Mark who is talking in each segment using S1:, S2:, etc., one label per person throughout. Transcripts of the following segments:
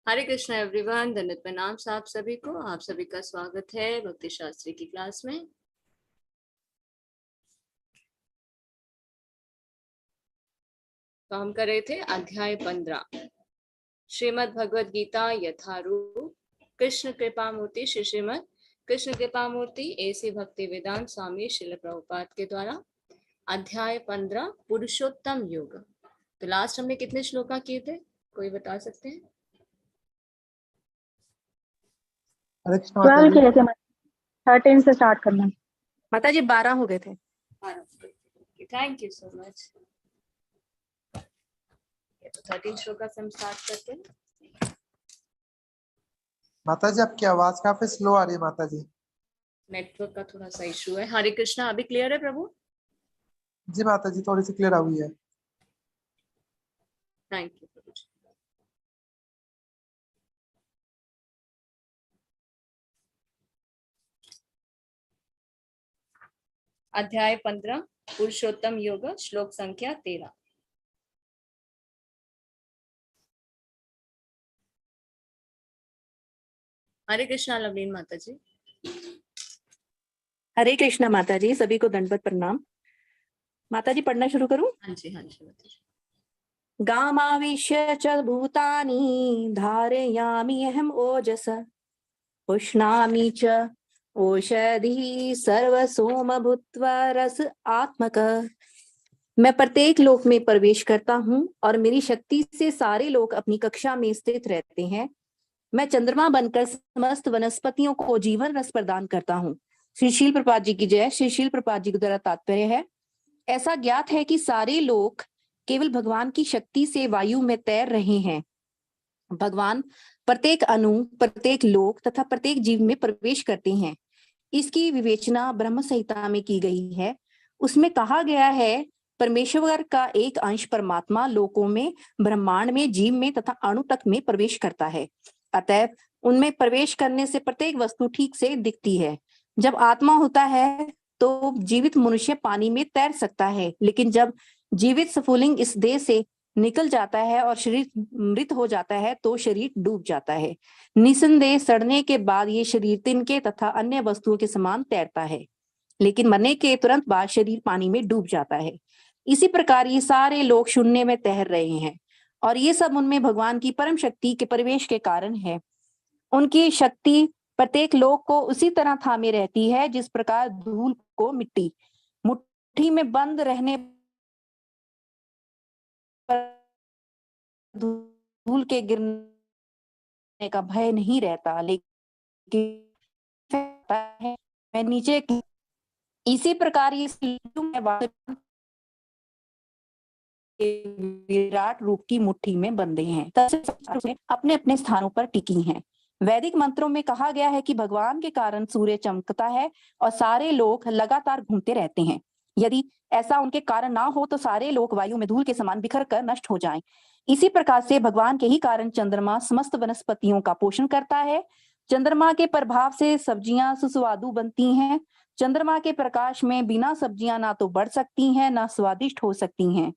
S1: हरे Krishna everyone, दंडवत प्रणाम आप सभी को। आप सभी का स्वागत है भक्ति शास्त्री की क्लास में। तो हम कर रहे थे अध्याय 15 श्रीमद् भगवद गीता यथारूप कृष्ण कृपा मूर्ति श्री श्रीमद् कृष्ण कृपा मूर्ति ऐसी भक्ति वेदांत स्वामी श्रील प्रभुपाद के द्वारा अध्याय 15 पुरुषोत्तम योग। तो लास्ट हमने कितने श्लोका किए थे, कोई बता सकते हैं?
S2: 12 किए थे। 13 से स्टार्ट करना।
S3: माता जी 12 हो गए थे।
S1: Thank you so much. तो 13 श्लोका से हम स्टार्ट करते हैं।
S4: माता जी आपकी आवाज काफी स्लो आ रही है माता जी।
S1: नेटवर्क का थोड़ा सा इशू है। हरे कृष्णा, अभी क्लियर है प्रभु?
S4: जी माता जी थोड़ी सी क्लियर आ हुई है।
S1: थैंक यू प्रभु। अध्याय 15 पुरुषोत्तम योग, श्लोक संख्या 13। हरे कृष्णा लवलीन माता जी।
S3: हरे कृष्णा माता जी, सभी को दंडवत प्रणाम। माता जी पढ़ना शुरू करूं?
S1: हाँ जी माता जी।
S3: गामाविश्य च भूतानि धारयामि अहम ओजस पुष्णामि च ओषधि सर्वसोम भूत्वा रस आत्मक। मैं प्रत्येक लोक में प्रवेश करता हूँ और मेरी शक्ति से सारे लोग अपनी कक्षा में स्थित रहते हैं। मैं चंद्रमा बनकर समस्त वनस्पतियों को जीवन रस प्रदान करता हूँ। श्री शील प्रपात जी की जय। श्री शील प्रपात जी के द्वारा तात्पर्य है, ऐसा ज्ञात है कि सारे लोग केवल भगवान की शक्ति से वायु में तैर रहे हैं। भगवान प्रत्येक अणु, प्रत्येक लोक तथा प्रत्येक जीव में प्रवेश करते हैं। इसकी विवेचना ब्रह्म संहिता में की गई है। उसमें कहा गया है, परमेश्वर का एक अंश परमात्मा लोकों में, ब्रह्मांड में, जीव में तथा अणु तक में प्रवेश करता है। अतएव उनमें प्रवेश करने से प्रत्येक वस्तु ठीक से दिखती है। जब आत्मा होता है तो जीवित मनुष्य पानी में तैर सकता है, लेकिन जब जीवित स्फुलिंग इस देह से निकल जाता है और शरीर मृत हो जाता है तो शरीर डूब जाता है। निसंदेह सड़ने के बाद ये शरीर तिनके तथा अन्य वस्तुओं के समान तैरता है, लेकिन मरने के तुरंत बाद शरीर पानी में डूब जाता है। इसी प्रकार ये सारे लोग शून्य में तैर रहे हैं और ये सब उनमें भगवान की परम शक्ति के प्रवेश के कारण है। उनकी शक्ति प्रत्येक लोग को उसी तरह थामे रहती है जिस प्रकार धूल को मिट्टी मुट्ठी में बंद रहने पर धूल के गिरने का भय नहीं रहता, लेकिन मैं नीचे इसी प्रकार ये विराट रूप की मुट्ठी में बंधे हैं, अपने अपने स्थानों पर टिकी हैं। वैदिक मंत्रों में कहा गया है कि भगवान के कारण सूर्य चमकता है और सारे लोग लगातार घूमते रहते हैं। यदि ऐसा उनके कारण ना हो तो सारे लोग वायु में धूल के समान बिखर कर नष्ट हो जाएं। इसी प्रकार से भगवान के ही कारण चंद्रमा समस्त वनस्पतियों का पोषण करता है। चंद्रमा के प्रभाव से सब्जियां सुस्वादु बनती हैं। चंद्रमा के प्रकाश में बिना सब्जियां ना तो बढ़ सकती हैं ना स्वादिष्ट हो सकती हैं।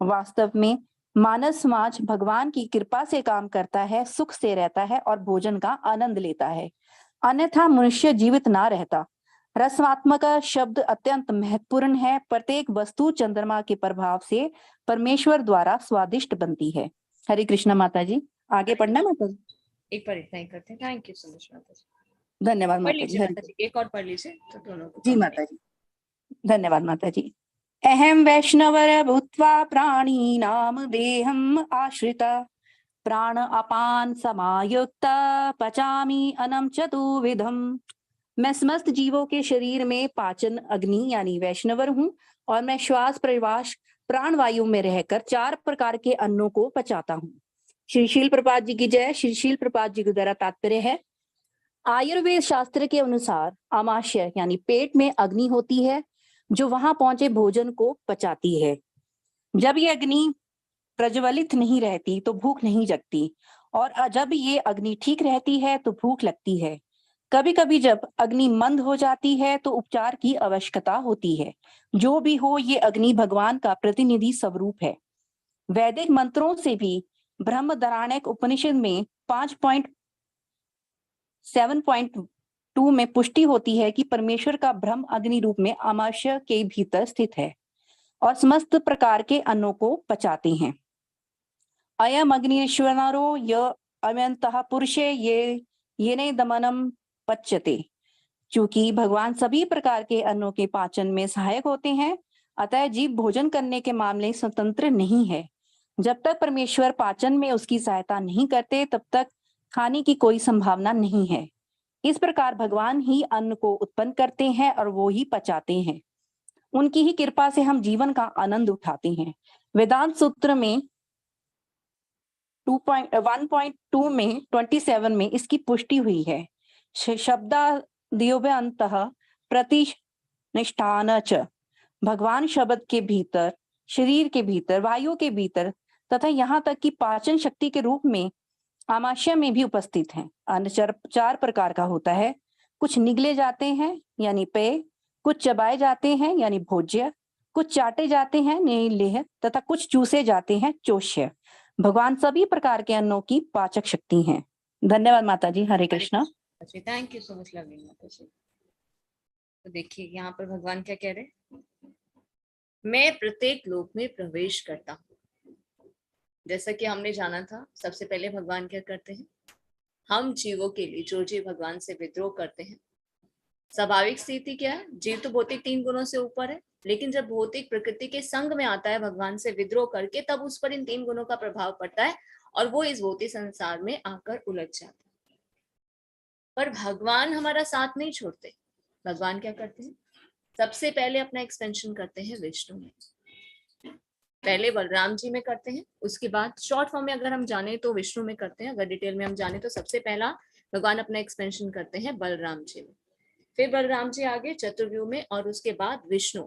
S3: वास्तव में मानव समाज भगवान की कृपा से काम करता है, सुख से रहता है और भोजन का आनंद लेता है, अन्यथा मनुष्य जीवित ना रहता। रसात्मक शब्द अत्यंत महत्वपूर्ण है। प्रत्येक वस्तु चंद्रमा के प्रभाव से परमेश्वर द्वारा स्वादिष्ट बनती है। हरे कृष्णा माता जी। आगे पढ़ना माता जी।
S1: एक बार इतना ही करते हैं। थैंक यू सो मच माता जी।
S3: धन्यवाद माता जी।
S1: माता जी एक और पढ़ लीजिए तो दोनों को।
S3: जी माता जी, धन्यवाद माता जी। अहम वैष्णवर भूत्वा प्राणिनाम देहम आश्रिता प्राण अपान समायुक्त पचामी अनम चतुर्विधम। मैं समस्त जीवों के शरीर में पाचन अग्नि यानी वैष्णवर हूँ और मैं श्वास प्रश्वास प्राण वायु में रहकर 4 प्रकार के अन्नों को पचाता हूँ। श्री शील प्रपात जी की जय। श्री शील प्रपात जी के द्वारा तात्पर्य है, आयुर्वेद शास्त्र के अनुसार आमाशय यानी पेट में अग्नि होती है जो वहां पहुंचे भोजन को पचाती है। जब ये अग्नि प्रज्वलित नहीं रहती तो भूख नहीं जगती और जब ये अग्नि ठीक रहती है तो भूख लगती है। कभी कभी जब अग्नि मंद हो जाती है तो उपचार की आवश्यकता होती है। जो भी हो, ये अग्नि भगवान का प्रतिनिधि स्वरूप है। वैदिक मंत्रों से भी ब्रह्मधारण्यक उपनिषद में 5.7.2 में पुष्टि होती है कि परमेश्वर का ब्रह्म अग्नि रूप में आमाशय के भीतर स्थित है और समस्त प्रकार के अन्नों को पचाते हैं। अयम अग्निश्वरो य अम्यन्तः पुरुषे येने दमनम पच्यते। चूंकि भगवान सभी प्रकार के अन्नों के पाचन में सहायक होते हैं, अतः जीव भोजन करने के मामले स्वतंत्र नहीं है। जब तक परमेश्वर पाचन में उसकी सहायता नहीं करते, तब तक खाने की कोई संभावना नहीं है। इस प्रकार भगवान ही अन्न को उत्पन्न करते हैं और वो ही पचाते हैं। उनकी ही कृपा से हम जीवन का आनंद उठाते हैं। वेदांत सूत्र में 1.2 में 27 में इसकी पुष्टि हुई है। शब्दाद्योऽन्तः प्रतिष्ठान च। भगवान शब्द के भीतर, शरीर के भीतर, वायु के भीतर तथा यहाँ तक कि पाचन शक्ति के रूप में आमाशय में भी उपस्थित हैं। अन्न चार प्रकार का होता है। कुछ निगले जाते हैं यानी पेय, कुछ चबाए जाते हैं यानी भोज्य, कुछ चाटे जाते हैं यानी लेह तथा कुछ चूसे जाते हैं चोष्य। भगवान सभी प्रकार के अन्नों की पाचक शक्ति हैं। धन्यवाद माता जी। Hare Krishna.
S1: Thank you so much lovely माता जी। तो देखिए यहाँ पर भगवान क्या कह रहे हैं, मैं प्रत्येक लोक में प्रवेश करता हूँ। जैसा कि हमने जाना था, सबसे पहले भगवान क्या करते हैं, हम जीवों के लिए, जो जीव भगवान से विद्रोह करते हैं, स्वाभाविक स्थिति क्या है, जीव तो भौतिक 3 गुणों से ऊपर है, लेकिन जब भौतिक प्रकृति के संग में आता है भगवान से विद्रोह करके, तब उस पर इन 3 गुणों का प्रभाव पड़ता है और वो इस भौतिक संसार में आकर उलझ जाता है। पर भगवान हमारा साथ नहीं छोड़ते। भगवान क्या करते हैं, सबसे पहले अपना एक्सपेंशन करते हैं विष्णु में, पहले बलराम जी में करते हैं, उसके बाद शॉर्ट फॉर्म में अगर हम जाने तो विष्णु में करते हैं, अगर डिटेल में हम जाने तो सबसे पहला भगवान अपना एक्सपेंशन करते हैं बलराम जी में, फिर बलराम जी आगे चतुर्व्यूह में, और उसके बाद विष्णु।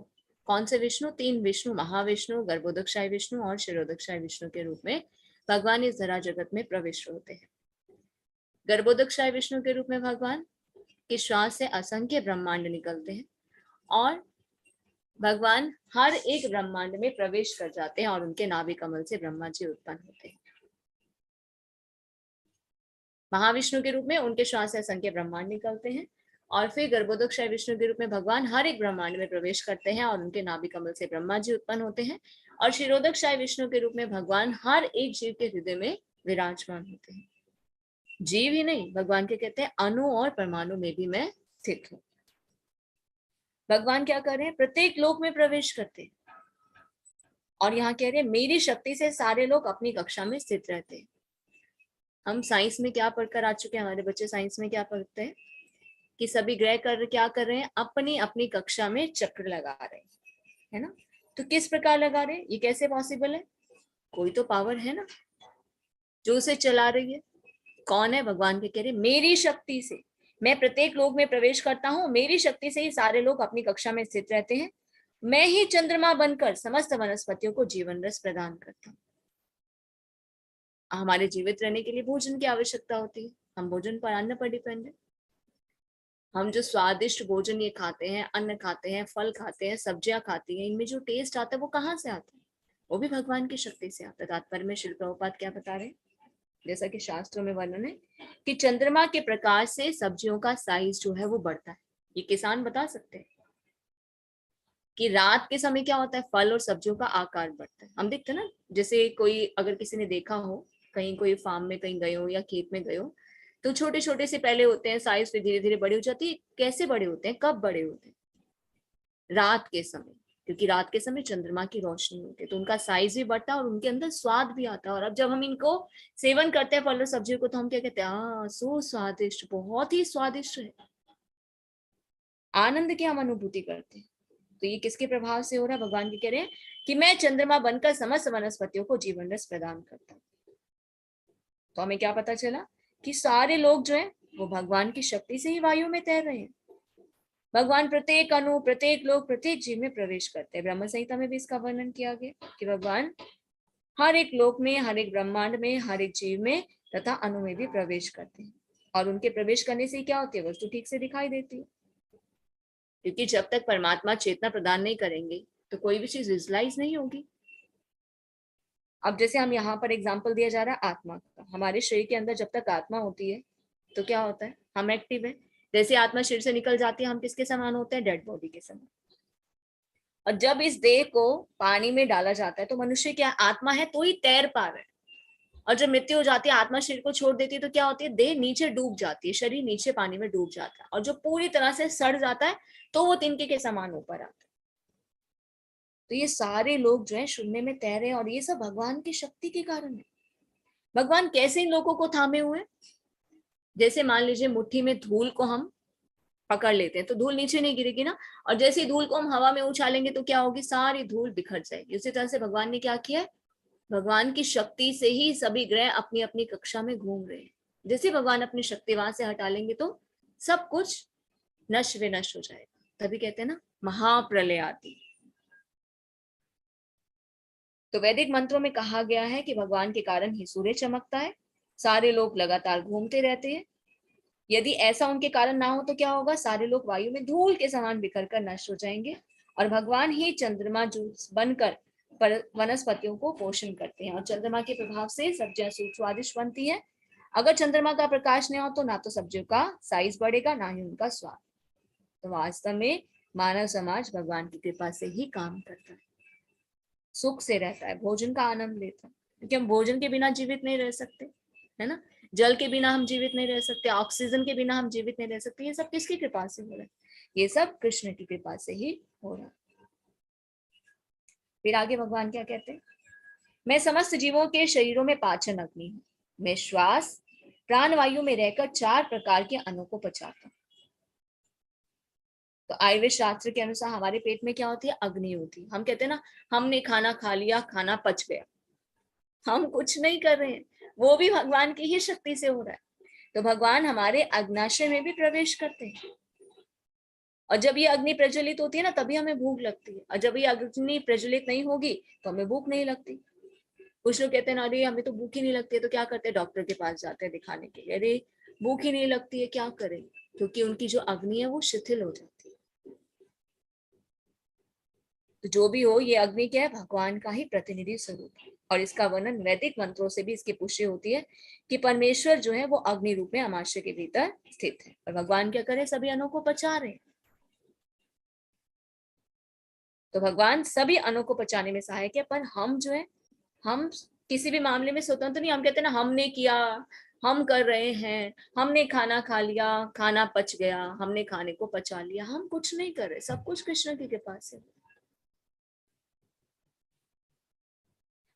S1: कौन से विष्णु, 3 विष्णु, महाविष्णु, गर्भोदकशाही विष्णु और शिरोदकशाही विष्णु के रूप में भगवान इस धरा जगत में प्रविष्ट होते हैं। गर्भोदकशाही विष्णु के रूप में भगवान के श्वास से असंख्य ब्रह्मांड निकलते हैं और भगवान हर एक ब्रह्मांड में प्रवेश कर जाते हैं और उनके नाभि कमल से ब्रह्मा जी उत्पन्न होते हैं। महाविष्णु के रूप में उनके श्वास से असंख्य ब्रह्मांड निकलते हैं और फिर गर्भोदकशाही विष्णु के रूप में भगवान हर एक ब्रह्मांड में प्रवेश करते हैं और उनके नाभि कमल से ब्रह्मा जी उत्पन्न होते हैं। और शिरोदकशाही विष्णु के रूप में भगवान हर एक जीव के हृदय में विराजमान होते हैं। जीव ही नहीं, भगवान के कहते हैं अणु और परमाणु में भी मैं स्थित हूँ। भगवान क्या कर रहे हैं, प्रत्येक लोक में प्रवेश करते हैं और यहाँ कह रहे हैं मेरी शक्ति से सारे लोग अपनी कक्षा में स्थित रहते हैं। हम साइंस में क्या पढ़कर आ चुके हैं, हमारे बच्चे साइंस में क्या पढ़ते हैं कि सभी ग्रह क्या कर रहे हैं, अपनी अपनी कक्षा में चक्र लगा रहे हैं, है ना। तो किस प्रकार लगा रहे हैं, ये कैसे पॉसिबल है, कोई तो पावर है ना जो उसे चला रही है। कौन है, भगवान के कह रहे मेरी शक्ति से मैं प्रत्येक लोक में प्रवेश करता हूँ, मेरी शक्ति से ही सारे लोग अपनी कक्षा में स्थित रहते हैं। मैं ही चंद्रमा बनकर समस्त वनस्पतियों को जीवन रस प्रदान करता हूँ। हमारे जीवित रहने के लिए भोजन की आवश्यकता होती है, हम भोजन पर, अन्न पर डिपेंड है। हम जो स्वादिष्ट भोजन ये खाते हैं, अन्न खाते हैं, फल खाते हैं, सब्जियां खाती हैं, इनमें जो टेस्ट आता है वो कहाँ से आता है, वो भी भगवान की शक्ति से आता है। तात्पर्य में श्रील प्रभुपाद क्या बता रहे हैं, जैसा कि शास्त्रों में वर्णन है कि चंद्रमा के प्रकाश से सब्जियों का साइज जो है वो बढ़ता है। ये किसान बता सकते हैं कि रात के समय क्या होता है, फल और सब्जियों का आकार बढ़ता है। हम देखते हैं ना, जैसे कोई, अगर किसी ने देखा हो कहीं कोई फार्म में कहीं गए हो या खेत में गए हो, तो छोटे छोटे से पहले होते हैं, साइज फिर धीरे धीरे बड़े हो जाती है। कैसे बड़े होते हैं, कब बड़े होते हैं, रात के समय, क्योंकि रात के समय चंद्रमा की रोशनी होती है, तो उनका साइज भी बढ़ता है और उनके अंदर स्वाद भी आता है। और अब जब हम इनको सेवन करते हैं फल और सब्जियों को, तो हम क्या कहते हैं, हाँ सो स्वादिष्ट, बहुत ही स्वादिष्ट है, आनंद की हम अनुभूति करते हैं। तो ये किसके प्रभाव से हो रहा है, भगवान भी कह रहे हैं कि मैं चंद्रमा बनकर समस्त वनस्पतियों को जीवन रस प्रदान करता हूँ। तो हमें क्या पता चला कि सारे लोग जो है वो भगवान की शक्ति से ही वायु में तैर रहे हैं। भगवान प्रत्येक अणु, प्रत्येक लोग, प्रत्येक जीव में प्रवेश करते हैं। ब्रह्म संहिता में भी इसका वर्णन किया गया कि भगवान हर एक लोक में, हर एक ब्रह्मांड में, हर एक जीव में तथा अणु में भी प्रवेश करते हैं। और उनके प्रवेश करने से क्या होती है, वस्तु ठीक से दिखाई देती है, क्योंकि जब तक परमात्मा चेतना प्रदान नहीं करेंगे तो कोई भी चीज विजुअलाइज नहीं होगी। अब जैसे हम यहाँ पर एग्जाम्पल दिया जा रहा है आत्मा का, हमारे शरीर के अंदर जब तक आत्मा होती है तो क्या होता है, हम एक्टिव है। जैसे आत्मा शरीर से निकल जाती है, हम किसके समान होते हैं, डेड बॉडी के समान। और जब इस देह को पानी में डाला जाता है तो मनुष्य क्या आत्मा है तो ही तैर पा रहा है। और जब मृत्यु हो जाती है, आत्मा शरीर को छोड़ देती है, तो क्या होती है, देह नीचे डूब जाती है, शरीर नीचे पानी में डूब जाता है, और जो पूरी तरह से सड़ जाता है तो वो तिनके के समान ऊपर आता है। तो ये सारे लोग जो है शून्य में तैर रहे हैं, और ये सब भगवान की शक्ति के कारण है। भगवान कैसे इन लोगों को थामे हुए हैं? जैसे मान लीजिए मुट्ठी में धूल को हम पकड़ लेते हैं तो धूल नीचे नहीं गिरेगी ना, और जैसे धूल को हम हवा में उछालेंगे तो क्या होगी, सारी धूल बिखर जाएगी। उसी तरह से भगवान ने क्या किया है, भगवान की शक्ति से ही सभी ग्रह अपनी अपनी कक्षा में घूम रहे हैं। जैसे भगवान अपनी शक्ति वहां से हटा लेंगे तो सब कुछ नष्ट विनष्ट हो जाएगा। तभी कहते हैं ना महाप्रलय आदि। तो वैदिक मंत्रों में कहा गया है कि भगवान के कारण ही सूर्य चमकता है, सारे लोग लगातार घूमते रहते हैं। यदि ऐसा उनके कारण ना हो तो क्या होगा, सारे लोग वायु में धूल के समान बिखर कर नष्ट हो जाएंगे, और भगवान ही चंद्रमा जूस बनकर वनस्पतियों को पोषण करते हैं, और चंद्रमा के प्रभाव से सब्जियां स्वादिष्ट बनती हैं। अगर चंद्रमा का प्रकाश नहीं हो तो ना तो सब्जियों का साइज बढ़ेगा, ना ही उनका स्वाद। तो वास्तव में मानव समाज भगवान की कृपा से ही काम करता है, सुख से रहता है, भोजन का आनंद लेता है, क्योंकि हम भोजन के बिना जीवित नहीं रह सकते, है ना। जल के बिना हम जीवित नहीं रह सकते, ऑक्सीजन के बिना हम जीवित नहीं रह सकते। ये सब किसकी कृपा से हो रहा है, ये सब कृष्ण की कृपा से ही हो रहा है। फिर आगे भगवान क्या कहते हैं, मैं समस्त जीवों के शरीरों में पाचन अग्नि हूँ, मैं श्वास प्राणवायु में रहकर 4 प्रकार के अन्नों को पचाता हूँ। तो आयुर्वेद शास्त्र के अनुसार हमारे पेट में क्या होती है, अग्नि होती है। हम कहते हैं ना हमने खाना खा लिया, खाना पच गया, हम कुछ नहीं कर रहे हैं, वो भी भगवान की ही शक्ति से हो रहा है। तो भगवान हमारे अग्नाशय में भी प्रवेश करते हैं, और जब ये अग्नि प्रज्वलित होती है ना तभी हमें भूख लगती है, और जब ये अग्नि प्रज्वलित नहीं होगी तो हमें भूख नहीं लगती। कुछ लोग कहते हैं ना अरे हमें तो भूख ही नहीं लगती है, तो क्या करते हैं, डॉक्टर के पास जाते हैं दिखाने के लिए, अरे भूख ही नहीं लगती है, क्या करें, क्योंकि उनकी जो अग्नि है वो शिथिल हो जाती है। तो जो भी हो, ये अग्नि क्या है, भगवान का ही प्रतिनिधि स्वरूप है, और इसका वर्णन वैदिक मंत्रों से भी इसकी पुष्टि होती है कि परमेश्वर जो है वो अग्नि रूप में अमाशय के भीतर स्थित है, और भगवान क्या करे, सभी अन्नों को पचा रहे हैं। तो भगवान सभी अन्नों को पचाने में सहायक है, पर हम जो है, हम किसी भी मामले में स्वतंत्र नहीं। हम कहते हैं ना हमने किया, हम कर रहे हैं, हमने खाना खा लिया, खाना पच गया, हमने खाने को पचा लिया, हम कुछ नहीं कर रहे, सब कुछ कृष्ण की कृपा से।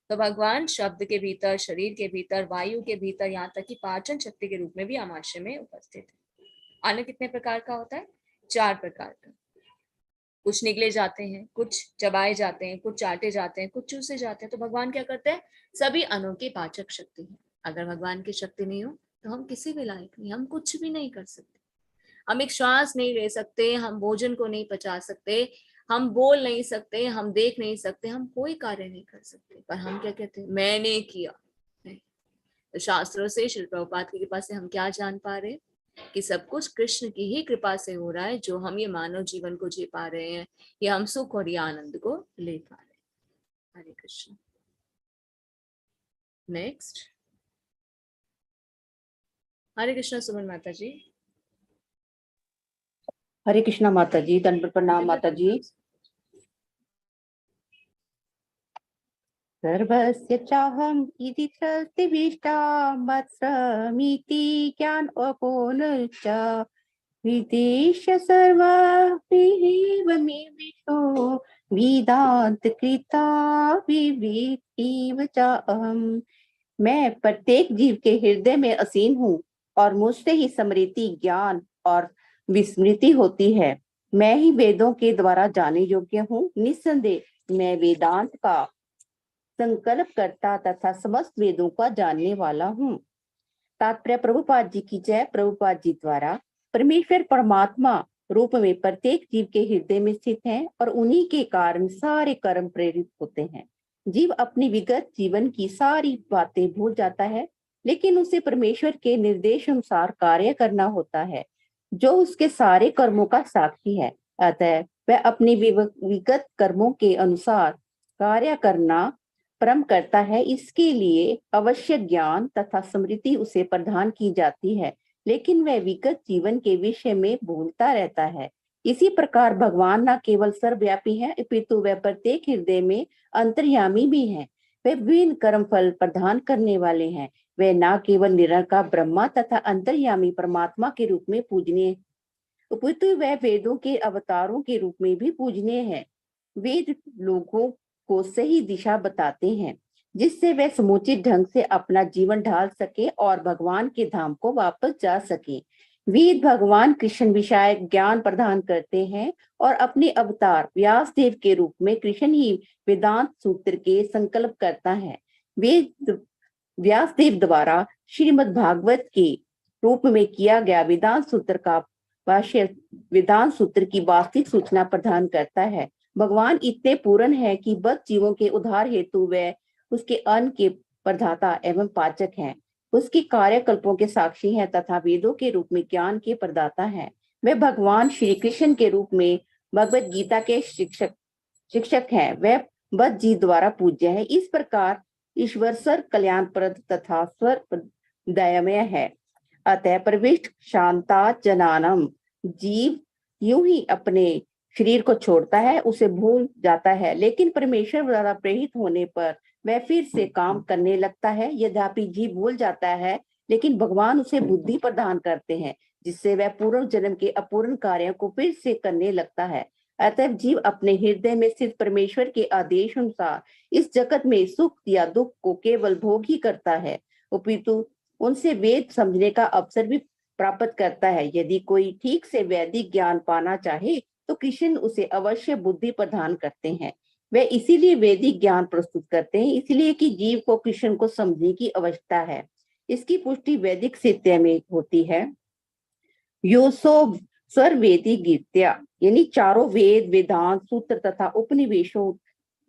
S1: तो भगवान शब्द के भीतर, शरीर के भीतर, वायु के भीतर, यहाँ तक कि पाचन शक्ति के रूप में भी अमाशय में उपस्थित है। अन्न कितने प्रकार का होता है, 4 प्रकार का। कुछ निगले जाते हैं, कुछ चबाए जाते हैं, कुछ चाटे जाते हैं, कुछ चूसे जाते हैं। तो भगवान क्या करते हैं, सभी अन्नों की पाचक शक्ति है। अगर भगवान की शक्ति नहीं हो तो हम किसी भी लायक नहीं, हम कुछ भी नहीं कर सकते। हम एक श्वास नहीं ले सकते, हम भोजन को नहीं पचा सकते, हम बोल नहीं सकते, हम देख नहीं सकते, हम कोई कार्य नहीं कर सकते। पर हम क्या कहते हैं, मैंने किया। नहीं। तो शास्त्रों से, श्री प्रभुपाद की कृपा से हम क्या जान पा रहे हैं कि सब कुछ कृष्ण की ही कृपा से हो रहा है, जो हम ये मानव जीवन को जी पा रहे हैं, ये हम सुख और ये आनंद को ले पा रहे हैं। हरे कृष्ण। नेक्स्ट, हरे कृष्ण सुमन माता जी।
S3: हरे कृष्णा माता जी, दंड प्रणाम माता जी। सर्वस्य चाहम् इति तस्तिभीष्टा मत्समीति ज्ञान अपोनश्च विदेश्य सर्वाभिव मे विष्णु वेदांत कृता विवेकीव च अहम्। मैं प्रत्येक जीव के हृदय में असीम हूँ और मुझसे ही स्मृति, ज्ञान और विस्मृति होती है। मैं ही वेदों के द्वारा जाने योग्य हूँ। निस्संदेह मैं वेदांत का संकल्प करता तथा समस्त वेदों का जानने वाला हूँ। तात्पर्य प्रभुपाद जी की जय। प्रभुपाद जी द्वारा परमेश्वर परमात्मा रूप में प्रत्येक जीव के हृदय में स्थित है और उन्हीं के कारण सारे कर्म प्रेरित होते हैं। जीव अपनी विगत जीवन की सारी बातें भूल जाता है, लेकिन उसे परमेश्वर के निर्देश अनुसार कार्य करना होता है, जो उसके सारे कर्मों का साक्षी है। अतः वह अपनी विगत कर्मों के अनुसार कार्य करना परम करता है, इसके लिए अवश्य ज्ञान तथा स्मृति उसे प्रदान की जाती है, लेकिन वह विगत जीवन के विषय में भूलता रहता है। इसी प्रकार भगवान न केवल सर्वव्यापी है, अपितु वह प्रत्येक हृदय में अंतर्यामी भी है। वे विभिन्न कर्म फल प्रदान करने वाले हैं। वे न केवल निरंकार ब्रह्मा तथा अंतर्यामी परमात्मा के रूप में पूजनीय, अपितु वह वेदों के अवतारों के रूप में भी पूजनीय है। वेद लोगों को सही दिशा बताते हैं, जिससे वे समुचित ढंग से अपना जीवन ढाल सके और भगवान के धाम को वापस जा सके। वेद भगवान कृष्ण विषय ज्ञान प्रदान करते हैं और अपने अवतार व्यास देव के रूप में कृष्ण ही वेदांत सूत्र के संकल्प करता है। वेद व्यास देव द्वारा श्रीमद् भागवत के रूप में किया गया वेदांत सूत्र का भाष्य वेदांत सूत्र की वास्तविक सूचना प्रदान करता है। भगवान इतने पूर्ण है कि बद्ध जीवों के उद्धार हेतु वे उसके अन्न के प्रदाता एवं पाचक हैं, उसके कार्यकल्पों के साक्षी हैं तथा वेदों के रूप में ज्ञान के प्रदाता हैं। वे भगवान श्री कृष्ण के रूप में भगवत गीता के शिक्षक हैं। वे बद्ध जी द्वारा पूज्य है। इस प्रकार ईश्वर सर्व कल्याणप्रद तथा स्वर दयामय है। अतः प्रविष्ट शांता जनानम, जीव यूं ही अपने शरीर को छोड़ता है, उसे भूल जाता है, लेकिन परमेश्वर द्वारा प्रेरित होने पर वह फिर से काम करने लगता है। यद्यपि जीव भूल जाता है, लेकिन भगवान उसे बुद्धि प्रदान करते हैं, जिससे वह पूर्व जन्म के अपूर्ण कार्यों को फिर से करने लगता है। अतः जीव अपने हृदय में स्थित परमेश्वर के आदेश अनुसार इस जगत में सुख या दुख को केवल भोग ही करता है, अपितु उनसे वेद समझने का अवसर भी प्राप्त करता है। यदि कोई ठीक से वैदिक ज्ञान पाना चाहे तो कृष्ण उसे अवश्य बुद्धि प्रदान करते हैं। वे इसीलिए वैदिक ज्ञान प्रस्तुत करते हैं, इसलिए कि जीव को कृष्ण को समझने की आवश्यकता है। इसकी पुष्टि वैदिक साहित्य में होती है। योसो सर्ववेदी गीत्या, यानी चारों वेद, वेदांत, सूत्र तथा उपनिवेशों,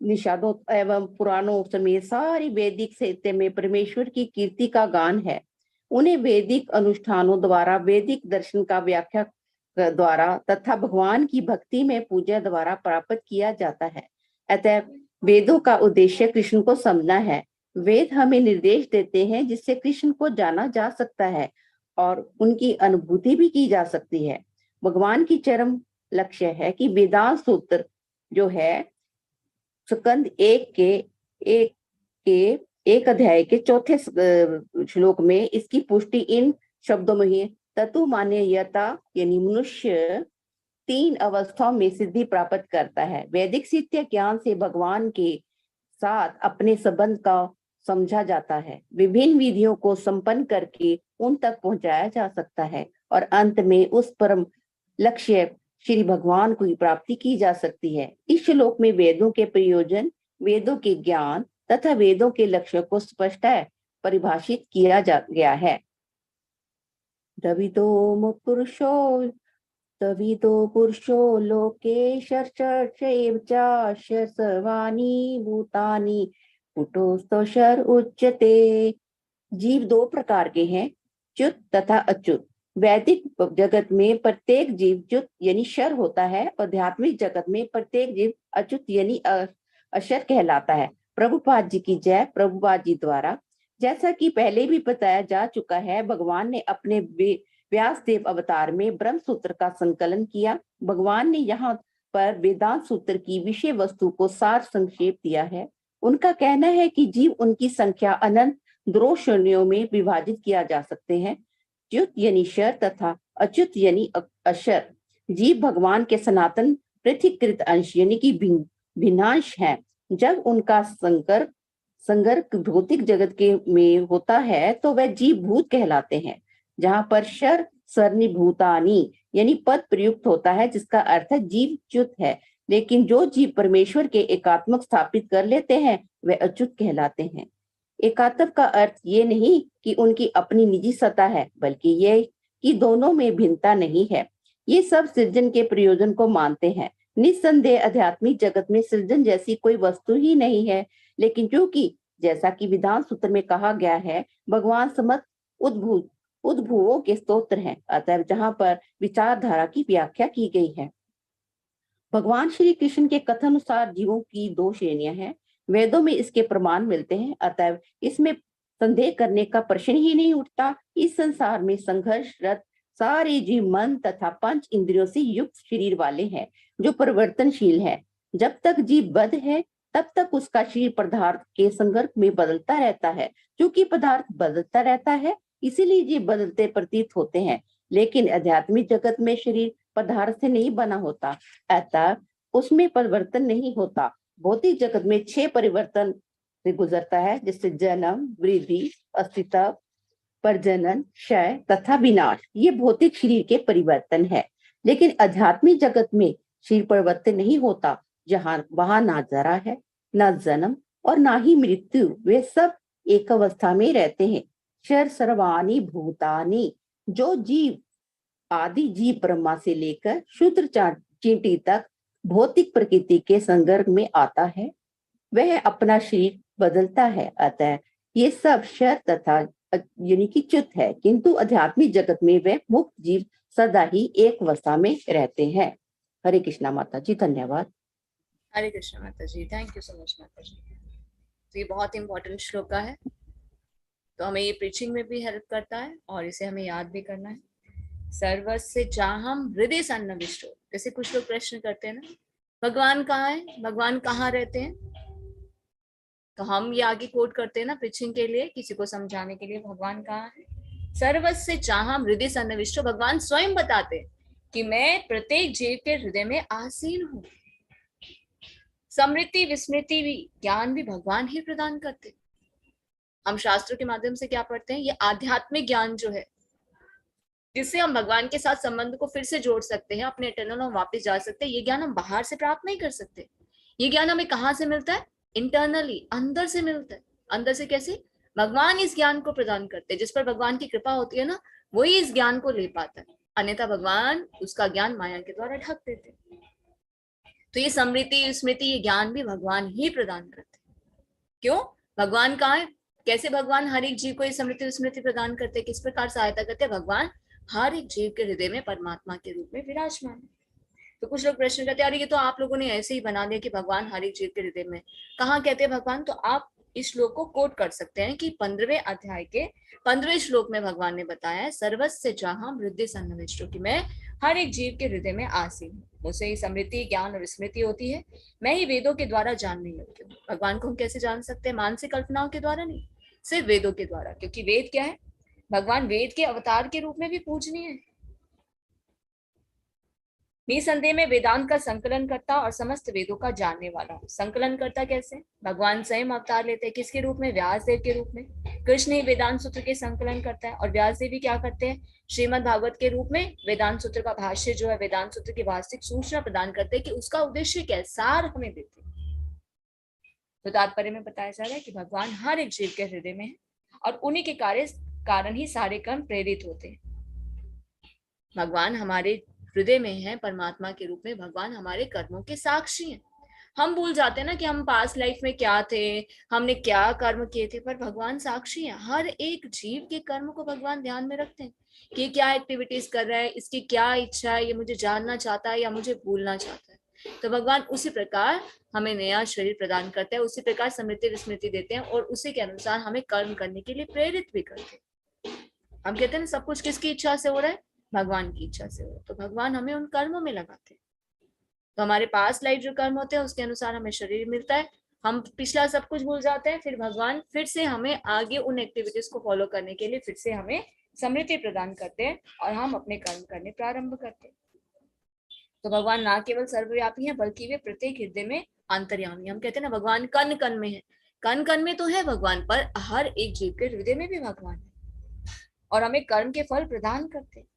S3: निषादों एवं पुराणों समेत सारी वैदिक साहित्य में परमेश्वर की कीर्ति का गान है। उन्हें वैदिक अनुष्ठानों द्वारा, वैदिक दर्शन का व्याख्या द्वारा तथा भगवान की भक्ति में पूजा द्वारा प्राप्त किया जाता है। अतः वेदों का उद्देश्य कृष्ण को समझना है। वेद हमें निर्देश देते हैं जिससे कृष्ण को जाना जा सकता है और उनकी अनुभूति भी की जा सकती है। भगवान की चरम लक्ष्य है कि वेदांत सूत्र जो है स्कंद एक अध्याय के चौथे श्लोक में इसकी पुष्टि इन शब्दों में ही तत्व मान्य यता यानी मनुष्य 3 अवस्थाओं में सिद्धि प्राप्त करता है। वैदिक साहित्य ज्ञान से भगवान के साथ अपने संबंध का समझा जाता है, विभिन्न विधियों को संपन्न करके उन तक पहुंचाया जा सकता है और अंत में उस परम लक्ष्य श्री भगवान को प्राप्ति की जा सकती है। इस श्लोक में वेदों के प्रयोजन, वेदों के ज्ञान तथा वेदों के लक्ष्य को स्पष्ट परिभाषित किया गया है। तविदो पुरुषो लोके शर्चैव चास्य सर्वाणि भूतानि कुटोस्तशर उच्यते। जीव 2 प्रकार के हैं, च्युत तथा अच्युत। वैदिक जगत में प्रत्येक जीव च्युत यानी शर होता है, आध्यात्मिक जगत में प्रत्येक जीव अच्युत यानी अशर कहलाता है। प्रभुपाद जी की जय। प्रभुपाद जी द्वारा जैसा कि पहले भी बताया जा चुका है, भगवान ने अपने व्यास देव अवतार में ब्रह्म सूत्र का संकलन किया। भगवान ने यहाँ पर वेदांत सूत्र की विषय वस्तु को सार संक्षेप दिया है। उनका कहना है कि जीव उनकी संख्या अनंत द्रो श्रेणियों में विभाजित किया जा सकते हैं, च्युत यानी शर तथा अच्युत यानी अशर। जीव भगवान के सनातन पृथकीकृत अंश यानी कि भिन्नांश है। जब उनका संगर्क भौतिक जगत के में होता है तो वह जीव भूत कहलाते हैं। जहां पर शर सरनी भूतानी यानी पद प्रयुक्त होता है, जिसका अर्थ है जीव च्युत है। लेकिन जो जीव परमेश्वर के एकात्मक स्थापित कर लेते हैं वे अच्युत कहलाते हैं। एकात्म का अर्थ ये नहीं कि उनकी अपनी निजी सत्ता है, बल्कि ये कि दोनों में भिन्नता नहीं है। ये सब सृजन के प्रयोजन को मानते हैं। निस्संदेह आध्यात्मिक जगत में सृजन जैसी कोई वस्तु ही नहीं है, लेकिन क्योंकि जैसा कि वेदांत सूत्र में कहा गया है, भगवान समस्त उद्भुवों के स्तोत्र हैं। अतः जहां पर विचारधारा की व्याख्या की गई है। भगवान श्री कृष्ण के कथन अनुसार जीवों की 2 श्रेणियां हैं। वेदों में इसके प्रमाण मिलते हैं, अतएव इसमें संदेह करने का प्रश्न ही नहीं उठता। इस संसार में संघर्षरत सारे जीव मन तथा पंच इंद्रियों से युक्त शरीर वाले हैं, जो परिवर्तनशील है। जब तक जीव बद्ध है तब तक उसका शरीर पदार्थ के संपर्क में बदलता रहता है। क्योंकि पदार्थ बदलता रहता है इसीलिए जीव बदलते प्रतीत होते हैं, लेकिन आध्यात्मिक जगत में शरीर पदार्थ से नहीं बना होता, अतः उसमें परिवर्तन नहीं होता। भौतिक जगत में 6 परिवर्तन से गुजरता है, जैसे जन्म, वृद्धि, अस्तित्व, प्रजनन, क्षय तथा विनाश। ये भौतिक शरीर के परिवर्तन है। लेकिन आध्यात्मिक जगत में शरीर परिवर्तन नहीं होता, जहां वहां ना जरा है, ना जन्म और ना ही मृत्यु। वे सब एक अवस्था में रहते हैं। क्षर सर्वाणि भूतानि, जो जीव आदि जीव ब्रह्मा से लेकर शूद्र चींटी तक भौतिक प्रकृति के संपर्क में आता है, वह अपना शरीर बदलता है। अतः ये सब क्षर तथा यानी कि च्युत है, किंतु आध्यात्मिक जगत में वे मुक्त जीव सदा ही एक अवस्था में रहते हैं। हरे कृष्णा माता जी, धन्यवाद।
S1: हरे कृष्ण माता जी, थैंक यू सो मच माता जी। तो ये बहुत इंपॉर्टेंट श्लोक है, तो हमें ये प्रीचिंग में भी हेल्प करता है और इसे हमें याद भी करना है। सर्वस्य चाहम हृदय सन्निविष्टो। जैसे कुछ लोग प्रश्न करते हैं ना, भगवान कहाँ है, भगवान कहाँ रहते हैं, तो हम ये आगे कोट करते हैं ना प्रीचिंग के लिए, किसी को समझाने के लिए, भगवान कहाँ है। सर्वस्य चाहम हृदय सन्निविष्टो, भगवान स्वयं बताते हैं कि मैं प्रत्येक जीव के हृदय में आसीन हूँ। स्मृति विस्मृति भी, ज्ञान भी भगवान ही प्रदान करते। हम शास्त्रों के माध्यम से क्या पढ़ते हैं, ये आध्यात्मिक ज्ञान जो है, जिससे हम भगवान के साथ संबंध को फिर से जोड़ सकते हैं, अपने इटर्नल में वापस जा सकते हैं। ये ज्ञान हम बाहर से प्राप्त नहीं कर सकते। ये ज्ञान हमें कहाँ से मिलता है, इंटरनली, अंदर से मिलता है। अंदर से कैसे, भगवान इस ज्ञान को प्रदान करते हैं। जिस पर भगवान की कृपा होती है ना, वही इस ज्ञान को ले पाता है, अन्यथा भगवान उसका ज्ञान माया के द्वारा ढक देते। तो ये स्मृति स्मृति, ये ज्ञान भी भगवान ही प्रदान करते। क्यों, भगवान कहाँ है, कैसे भगवान हर एक जीव को ये स्मृति स्मृति प्रदान करते, किस प्रकार सहायता करते। भगवान हर एक जीव के हृदय में परमात्मा के रूप में विराजमान है। तो कुछ लोग प्रश्न करते हैं, अरे ये तो आप लोगों ने ऐसे ही बना दिया कि भगवान हर एक जीव के हृदय में, कहाँ कहते हैं भगवान। तो आप इस श्लोक को कोट कर सकते हैं कि 15वें अध्याय के 15वें श्लोक में भगवान ने बताया है, सर्वस्य चाहम हृदय सन्निविष्टो, कि मैं हर एक जीव के हृदय में आसीन हूँ। मुझसे ही स्मृति, ज्ञान और स्मृति होती है। मैं ही वेदों के द्वारा जानने योग्य हूँ। भगवान को हम कैसे जान सकते हैं, मानसिक कल्पनाओं के द्वारा नहीं, सिर्फ वेदों के द्वारा। क्योंकि वेद क्या है, भगवान वेद के अवतार के रूप में भी पूजनीय है। निसंदेह में वेदांत का संकलन करता और समस्त वेदों का जानने वाला हूँ। संकलन करता कैसे, भगवान स्वयं अवतार लेते हैं, किसके रूप में, व्यास देव के रूप में। कृष्ण ही वेदांत सूत्र के संकलन करता है, और व्यास देव भी क्या करते हैं, श्रीमद् भागवत के रूप में वेदांत सूत्र का भाष्य जो है, वेदांत सूत्र की वास्तविक सूचना प्रदान करते हैं कि उसका उद्देश्य क्या है, सार हमें देते हैं। तो तात्पर्य में बताया जा रहा है कि भगवान हर एक जीव के हृदय में है, और उन्हीं के कारण ही सारे कर्म प्रेरित होते हैं। भगवान हमारे हृदय में है, परमात्मा के रूप में। भगवान हमारे कर्मों के साक्षी हैं। हम भूल जाते हैं ना कि हम पास्ट लाइफ में क्या थे, हमने क्या कर्म किए थे, पर भगवान साक्षी हैं। हर एक जीव के कर्म को भगवान ध्यान में रखते हैं कि क्या एक्टिविटीज कर रहा है, इसकी क्या इच्छा है, ये मुझे जानना चाहता है या मुझे भूलना चाहता है। तो भगवान उसी प्रकार हमें नया शरीर प्रदान करते हैं, उसी प्रकार स्मृति विस्मृति देते हैं, और उसी के अनुसार हमें कर्म करने के लिए प्रेरित भी करते हैं। हम कहते हैं ना, सब कुछ किसकी इच्छा से हो रहा है, भगवान की इच्छा से हो। तो भगवान हमें उन कर्मों में लगाते हैं। तो हमारे पास लाइफ जो कर्म होते हैं उसके अनुसार हमें शरीर मिलता है। हम पिछला सब कुछ भूल जाते हैं, फिर भगवान फिर से हमें आगे उन एक्टिविटीज को फॉलो करने के लिए फिर से हमें स्मृति प्रदान करते हैं, और हम अपने कर्म करने प्रारंभ करते हैं। तो भगवान ना केवल सर्वव्यापी है, बल्कि वे प्रत्येक हृदय में अंतर्यामी। हम कहते हैं ना, भगवान कण कण में है। कण कण में तो है भगवान, पर हर एक जीव के हृदय में भी भगवान है, और हमें कर्म के फल प्रदान करते हैं।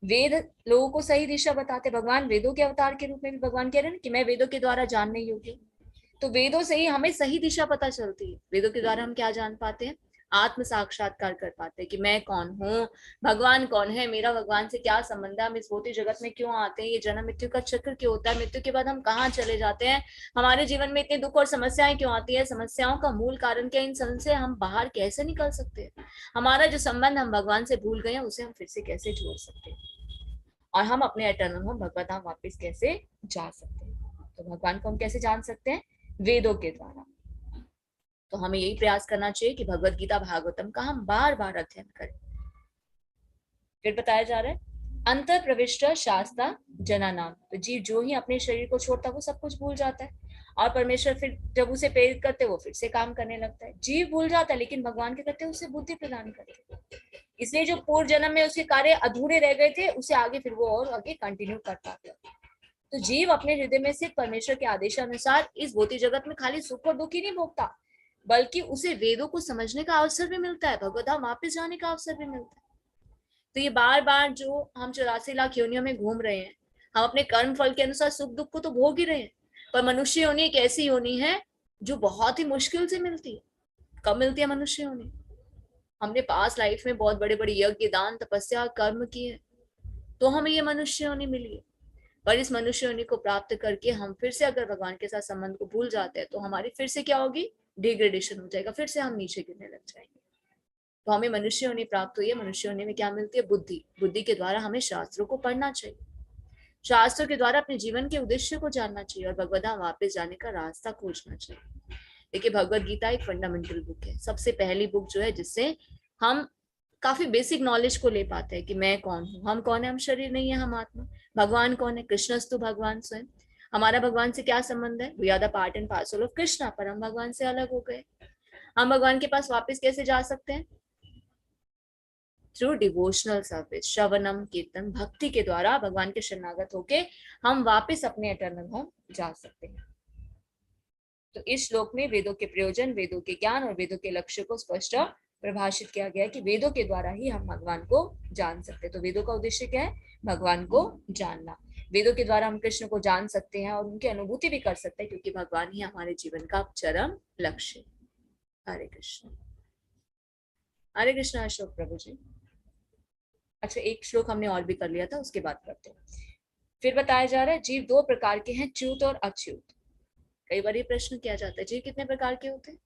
S1: वेद लोगों को सही दिशा बताते। भगवान वेदों के अवतार के रूप में भी भगवान कह रहे हैं कि मैं वेदों के द्वारा जानने योग्य हूँ। तो वेदों से ही हमें सही दिशा पता चलती है। वेदों के द्वारा हम क्या जान पाते हैं, आत्म साक्षात्कार कर पाते हैं कि मैं कौन हूँ, भगवान कौन है, मेरा भगवान से क्या संबंध है, हम इस भौतिक जगत में क्यों आते हैं, ये जन्म मृत्यु का चक्र क्यों होता है, मृत्यु के बाद हम कहाँ चले जाते हैं, हमारे जीवन में इतने दुख और समस्याएं क्यों आती है, समस्याओं का मूल कारण क्या, इन सब से हम बाहर कैसे निकल सकते हैं, हमारा जो संबंध हम भगवान से भूल गए हैं उसे हम फिर से कैसे जोड़ सकते हैं, और हम अपने एटर्नल होम भगवत धाम वापिस कैसे जा सकते हैं। तो भगवान को हम कैसे जान सकते हैं, वेदों के द्वारा। तो हमें यही प्रयास करना चाहिए कि भगवत गीता भागवतम का हम बार बार अध्ययन करें। फिर बताया जा रहा है अंतर प्रविष्ट शास्ता जना नाम। तो जीव जो ही अपने शरीर को छोड़ता है वो सब कुछ भूल जाता है, और परमेश्वर फिर जब उसे प्रेरित करते वो फिर से काम करने लगता है। जीव भूल जाता है, लेकिन भगवान क्या करते हैं, उसे बुद्धि प्रदान करते हैं। इसलिए जो पूर्व जन्म में उसके कार्य अधूरे रह गए थे उसे आगे फिर वो और आगे कंटिन्यू कर पाते हैं। तो जीव अपने हृदय में सिर्फ परमेश्वर के आदेशानुसार इस भौतिक जगत में खाली सुख और दुख ही नहीं भोगता, बल्कि उसे वेदों को समझने का अवसर भी मिलता है, भगवत धाम वापस जाने का अवसर भी मिलता है। तो ये बार बार जो हम 84 लाख योनियों में घूम रहे हैं, हम अपने कर्म फल के अनुसार सुख दुख को तो भोग ही रहे हैं, पर मनुष्य योनि एक ऐसी योनि है जो बहुत ही मुश्किल से मिलती है। कब मिलती है मनुष्य योनि? हमने पास लाइफ में बहुत बड़े बड़े यज्ञ दान तपस्या कर्म किए तो हमें ये मनुष्य योनि मिली है। पर इस मनुष्य योनि को प्राप्त करके हम फिर से अगर भगवान के साथ संबंध को भूल जाते हैं तो हमारी फिर से क्या होगी, डिग्रेडेशन हो जाएगा, फिर से हम नीचे गिरने लग जाएंगे। तो हमें मनुष्य योनि प्राप्त हुई है। मनुष्य योनि में क्या मिलती है? बुद्धि। बुद्धि के द्वारा हमें शास्त्रों को पढ़ना चाहिए, शास्त्रों के द्वारा अपने जीवन के उद्देश्य को जानना चाहिए और भगवत धाम वापस जाने का रास्ता खोजना चाहिए। देखिए भगवत गीता एक फंडामेंटल बुक है, सबसे पहली बुक जो है जिससे हम काफी बेसिक नॉलेज को ले पाते हैं कि मैं कौन हूँ, हम कौन है, हम शरीर नहीं है, हम आत्मा। भगवान कौन है? कृष्णस्तु भगवान स्वयं। हमारा भगवान से क्या संबंध है? We are the part and parcel of Krishna, पर हम भगवान से अलग हो गए। हम भगवान के पास वापस कैसे जा सकते हैं? थ्रू डिवोशनल सर्विस, श्रवणम कीर्तन, भक्ति के द्वारा भगवान के शरणागत होके हम वापस अपने एटर्नल होम जा सकते हैं। तो इस श्लोक में वेदों के प्रयोजन, वेदों के ज्ञान और वेदों के लक्ष्य को स्पष्ट परिभाषित किया गया है कि वेदों के द्वारा ही हम भगवान को जान सकते हैं। तो वेदों का उद्देश्य क्या है? भगवान को जानना। वेदों के द्वारा हम कृष्ण को जान सकते हैं और उनकी अनुभूति भी कर सकते हैं, क्योंकि भगवान ही हमारे जीवन का चरम लक्ष्य। हरे कृष्ण। हरे कृष्ण। अशोक प्रभु जी। अच्छा, एक श्लोक हमने और भी कर लिया था, उसके बाद करते हैं। फिर बताया जा रहा है जीव दो प्रकार के हैं, च्युत और अच्युत। कई बार ये प्रश्न किया जाता है जीव कितने प्रकार के होते हैं?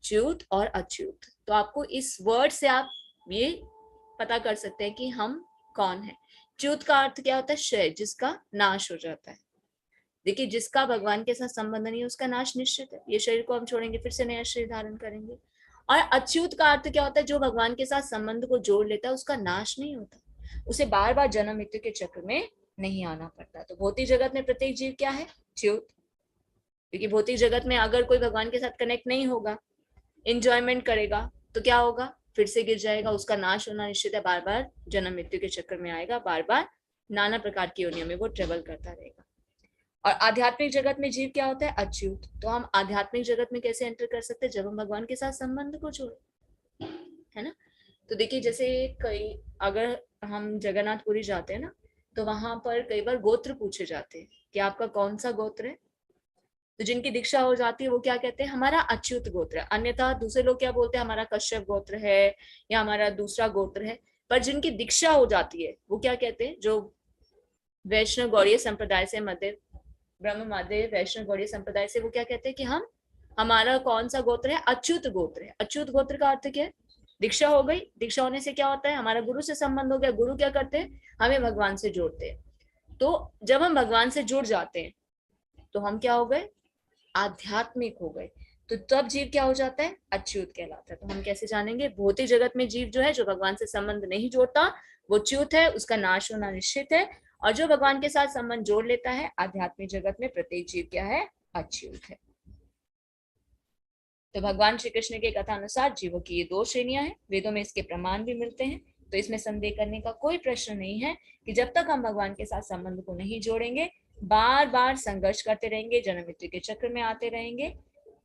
S1: च्युत और अच्युत। तो आपको इस वर्ड से आप ये पता कर सकते हैं कि हम कौन है। च्युत का अर्थ क्या होता है? क्षय, जिसका नाश हो जाता है। देखिए जिसका भगवान के साथ संबंध नहीं है उसका नाश निश्चित है। ये शरीर को हम छोड़ेंगे, फिर से नया शरीर धारण करेंगे। और अच्युत का अर्थ क्या होता है? जो भगवान के साथ संबंध को जोड़ लेता है उसका नाश नहीं होता, उसे बार बार जन्म मृत्यु के चक्र में नहीं आना पड़ता। तो भौतिक जगत में प्रत्येक जीव क्या है? च्युत। क्योंकि भौतिक जगत में अगर कोई भगवान के साथ कनेक्ट नहीं होगा, इंजॉयमेंट करेगा, तो क्या होगा? फिर से गिर जाएगा, उसका नाश होना निश्चित है। बार बार जन्म मृत्यु के चक्कर में आएगा, बार बार नाना प्रकार की योनियों में वो ट्रेवल करता रहेगा। और आध्यात्मिक जगत में जीव क्या होता है? अच्युत। तो हम आध्यात्मिक जगत में कैसे एंटर कर सकते हैं? जब हम भगवान के साथ संबंध को जोड़े, है ना। तो देखिए जैसे कई, अगर हम जगन्नाथपुरी जाते हैं ना, तो वहां पर कई बार गोत्र पूछे जाते हैं कि आपका कौन सा गोत्र है। तो जिनकी दीक्षा हो जाती है वो क्या कहते हैं? हमारा अच्युत गोत्र है। अन्यथा दूसरे लोग क्या बोलते हैं? हमारा कश्यप गोत्र है या हमारा दूसरा गोत्र है। पर जिनकी दीक्षा हो जाती है वो क्या कहते हैं? जो वैष्णव गौड़ीय संप्रदाय से, मध्य ब्रह्म मध्य वैष्णव गौड़ीय संप्रदाय से, वो क्या कहते हैं कि हमारा कौन सा गोत्र है? अच्युत गोत्र है। अच्युत गोत्र का अर्थ क्या है? दीक्षा हो गई, दीक्षा होने से क्या होता है? हमारा गुरु से संबंध हो गया। गुरु क्या करते हैं? हमें भगवान से जोड़ते हैं। तो जब हम भगवान से जुड़ जाते हैं तो हम क्या हो गए? आध्यात्मिक हो गए। तो तब जीव क्या हो जाता है? अच्युत कहलाता है। तो हम कैसे जानेंगे? भौतिक जगत में जीव जो है, जो भगवान से संबंध नहीं जोड़ता, वो च्युत है, उसका नाश होना निश्चित है। और जो भगवान के साथ संबंध जोड़ लेता है, आध्यात्मिक जगत में प्रत्येक जीव क्या है? अच्युत है। तो भगवान श्री कृष्ण के कथा अनुसार जीवों की ये दो श्रेणियां हैं। वेदों में इसके प्रमाण भी मिलते हैं। तो इसमें संदेह करने का कोई प्रश्न नहीं है कि जब तक हम भगवान के साथ संबंध को नहीं जोड़ेंगे, बार बार संघर्ष करते रहेंगे, जन्म मृत्यु के चक्र में आते रहेंगे,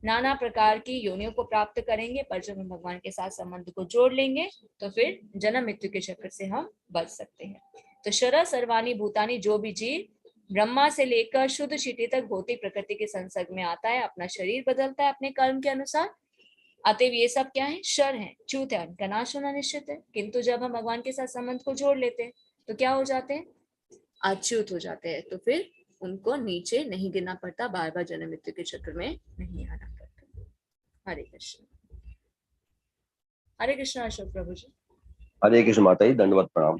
S1: नाना प्रकार की योनियों को प्राप्त करेंगे। पर जब हम भगवान के साथ संबंध को जोड़ लेंगे तो फिर जन्म मृत्यु के चक्र से हम बच सकते हैं। तो शर सर्वाणी भूतानी, जो भी जीव ब्रह्मा से लेकर शुद्ध चीटी तक भौतिक प्रकृति के संसर्ग में आता है, अपना शरीर बदलता है अपने कर्म के अनुसार, अतएव ये सब क्या है? शर है, च्युत है, उनका नाश होना निश्चित है। किंतु जब हम भगवान के साथ संबंध को जोड़ लेते हैं तो क्या हो जाते हैं? अच्युत हो जाते हैं। तो फिर उनको नीचे नहीं गिरना पड़ता, बार बार जन्म मृत्यु के चक्र में नहीं आना पड़ता। हरे कृष्ण। हरे कृष्ण। अशोक प्रभु जी।
S5: हरे कृष्ण माता जी, दंडवत प्रणाम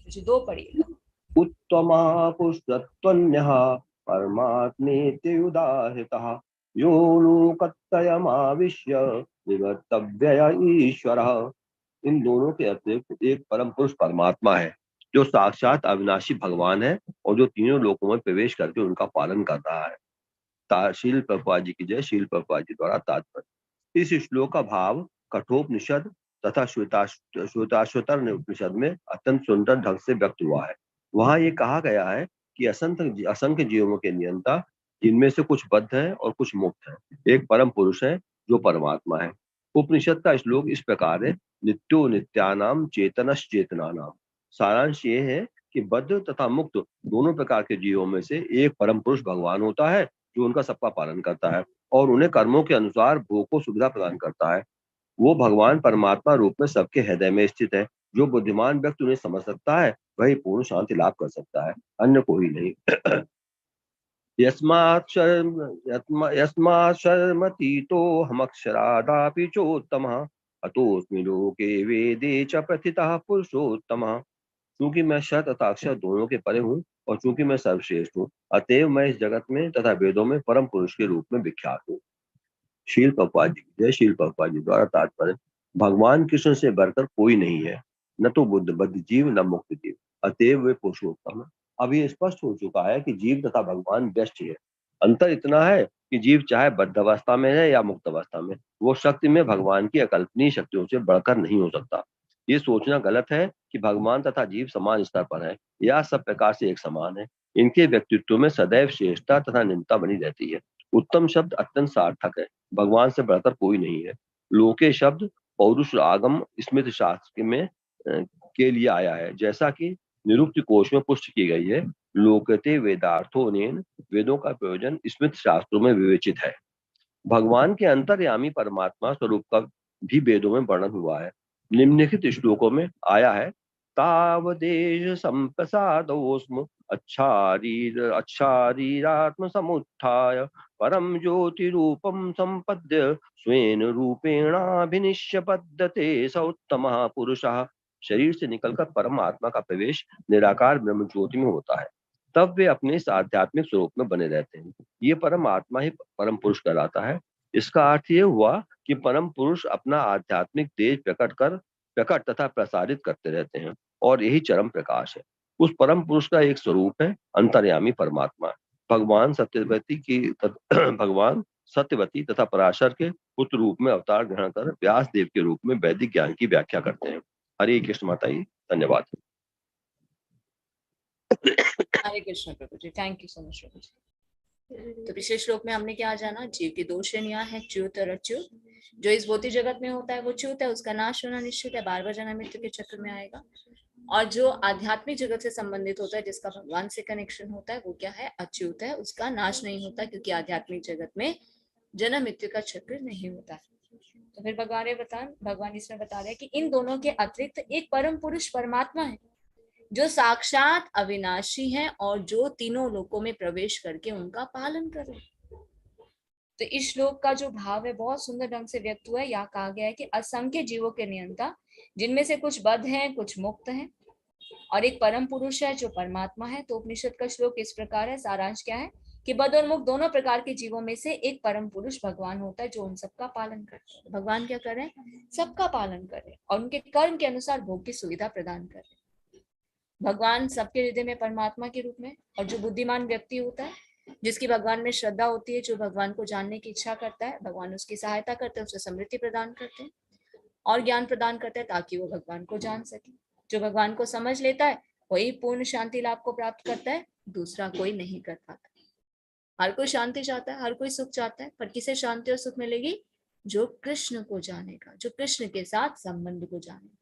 S1: जी, दो पढ़िएगा।
S5: उत्तमा पुष्टत्वन्यः परमात्मेति उदाहृतः यो लोकत्रयमाविश्य निवर्तव्य ईश्वरः। इन दोनों के अतिरिक्त एक परम पुरुष परमात्मा है जो साक्षात अविनाशी भगवान है और जो तीनों लोकों में प्रवेश करके उनका पालन कर रहा है। शील प्रभुपाद जी की जय। शील प्रभुपाद जी द्वारा तात्पर्य। इस श्लोक का भाव कठोपनिषद तथा श्वेताश्वतर उपनिषद में अत्यंत सुंदर ढंग से व्यक्त हुआ है। वहां ये कहा गया है कि असंख्य जीवों के नियंता, जिनमें से कुछ बद्ध हैं और कुछ मुक्त हैं, एक परम पुरुष है जो परमात्मा है। उपनिषद का श्लोक इस प्रकार है, नित्यो नित्यानाम चेतनश चेतनानाम। सारांश ये है कि बद्ध तथा मुक्त दोनों प्रकार के जीवों में से एक परम पुरुष भगवान होता है जो उनका सबका पालन करता है और उन्हें कर्मों के अनुसार भोग को सुविधा प्रदान करता है। वो भगवान परमात्मा रूप में सबके हृदय में स्थित है। जो बुद्धिमान व्यक्ति उन्हें समझ सकता है वही पूर्ण शांति लाभ कर सकता है, अन्य कोई नहीं। यस्मात् शर्मतीतो हमक्षरादापि चोत्तमः अतोऽस्मि लोके वेदे च प्रथितः पुरुषोत्तमः। क्योंकि मैं शत तथा अक्षर दोनों के परे हूँ और चूंकि मैं सर्वश्रेष्ठ हूँ, अतएव मैं इस जगत में तथा वेदों में परम पुरुष के रूप में विख्यात हूँ। शील प्रभुपाद जी जय। शील प्रभुपाद जी द्वारा तात्पर्य, भगवान कृष्ण से बढ़कर कोई नहीं है, न तो बद्ध जीव न मुक्त जीव, अतएव वे पुरुषोत्तम है। अब ये स्पष्ट हो चुका है कि जीव तथा भगवान व्यष्टि है। अंतर इतना है कि जीव चाहे बद्ध अवस्था में है या मुक्त अवस्था में, वो शक्ति में भगवान की अकल्पनीय शक्तियों से बढ़कर नहीं हो सकता। ये सोचना गलत है कि भगवान तथा जीव समान स्तर पर है या सब प्रकार से एक समान है। इनके व्यक्तित्व में सदैव श्रेष्ठता तथा निम्नता बनी रहती है। उत्तम शब्द अत्यंत सार्थक है। भगवान से बढ़कर कोई नहीं है। लोके शब्द पौरुष आगम स्मृति शास्त्र में के लिए आया है, जैसा कि निरुक्त कोश में पुष्टि की गई है। लोकते वेदार्थो नेन, वेदों का प्रयोजन स्मृति शास्त्रों में विवेचित है। भगवान के अंतर्यामी परमात्मा स्वरूप का भी वेदों में वर्णन हुआ है। निम्नलिखित श्लोकों में आया है, तावदेश संप्रसादोस्म अच्छारीरात्म समुत्थाय परम ज्योति रूपम संपद्य स्वेन रूपेणाभिनिश्य पद्यते स उत्तमः पुरुषः। शरीर से निकलकर परमात्मा का प्रवेश निराकार ब्रह्म ज्योति में होता है, तब वे अपने इस आध्यात्मिक स्वरूप में बने रहते हैं। ये परमात्मा ही परम पुरुष कहलाता है। इसका अर्थ ये हुआ कि परम पुरुष अपना आध्यात्मिक तेज प्रकट तथा प्रसारित करते रहते हैं और यही चरम प्रकाश है। उस परम पुरुष का एक स्वरूप है अंतर्यामी परमात्मा। भगवान सत्यवती तथा पराशर के पुत्र रूप में अवतार ग्रहण कर व्यास देव के रूप में वैदिक ज्ञान की व्याख्या करते हैं। हरे कृष्ण माता जी, धन्यवाद।
S1: हरे कृष्ण प्रभु जी, थैंक यू सो मच प्रभु जी। तो पिछले श्लोक में हमने क्या जाना, जीव की दो श्रेणियां हैं, च्युत और अच्युत। जो इस भौतिक जगत में होता है वो च्युत है, उसका नाश होना निश्चित है, बार बार जन्म मृत्यु के चक्र में आएगा। और जो आध्यात्मिक जगत से संबंधित होता है, जिसका भगवान से कनेक्शन होता है, वो क्या है, अच्युत है, उसका नाश नहीं होता, क्योंकि आध्यात्मिक जगत में जन्म मृत्यु का चक्र नहीं होता। तो फिर भगवान इसमें बता रहे हैं कि इन दोनों के अतिरिक्त एक परम पुरुष परमात्मा है जो साक्षात अविनाशी है और जो तीनों लोकों में प्रवेश करके उनका पालन करे। तो इस श्लोक का जो भाव है बहुत सुंदर ढंग से व्यक्त हुआ है। यहाँ कहा गया है कि असंख्य जीवों के नियंता, जिनमें से कुछ बद्ध हैं कुछ मुक्त हैं, और एक परम पुरुष है जो परमात्मा है। तो उपनिषद का श्लोक इस प्रकार है, सारांश क्या है कि बद्ध और मुक्त दोनों प्रकार के जीवों में से एक परम पुरुष भगवान होता है जो उन सबका पालन करता है। भगवान क्या कर रहे हैं, सबका पालन कर रहे हैं और उनके कर्म के अनुसार भोग की सुविधा प्रदान कर रहे हैं। भगवान सबके हृदय में परमात्मा के रूप में, और जो बुद्धिमान व्यक्ति होता है, जिसकी भगवान में श्रद्धा होती है, जो भगवान को जानने की इच्छा करता है, भगवान उसकी सहायता करते हैं, उसे समृद्धि प्रदान करते हैं और ज्ञान प्रदान करते हैं ताकि वो भगवान को जान सके। जो भगवान को समझ लेता है वही पूर्ण शांति लाभ को प्राप्त करता है, दूसरा कोई नहीं कर पाता। हर कोई शांति चाहता है, हर कोई सुख चाहता है, पर किसे शांति और सुख मिलेगी, जो कृष्ण को जानेगा, जो कृष्ण के साथ संबंध को जानेगा।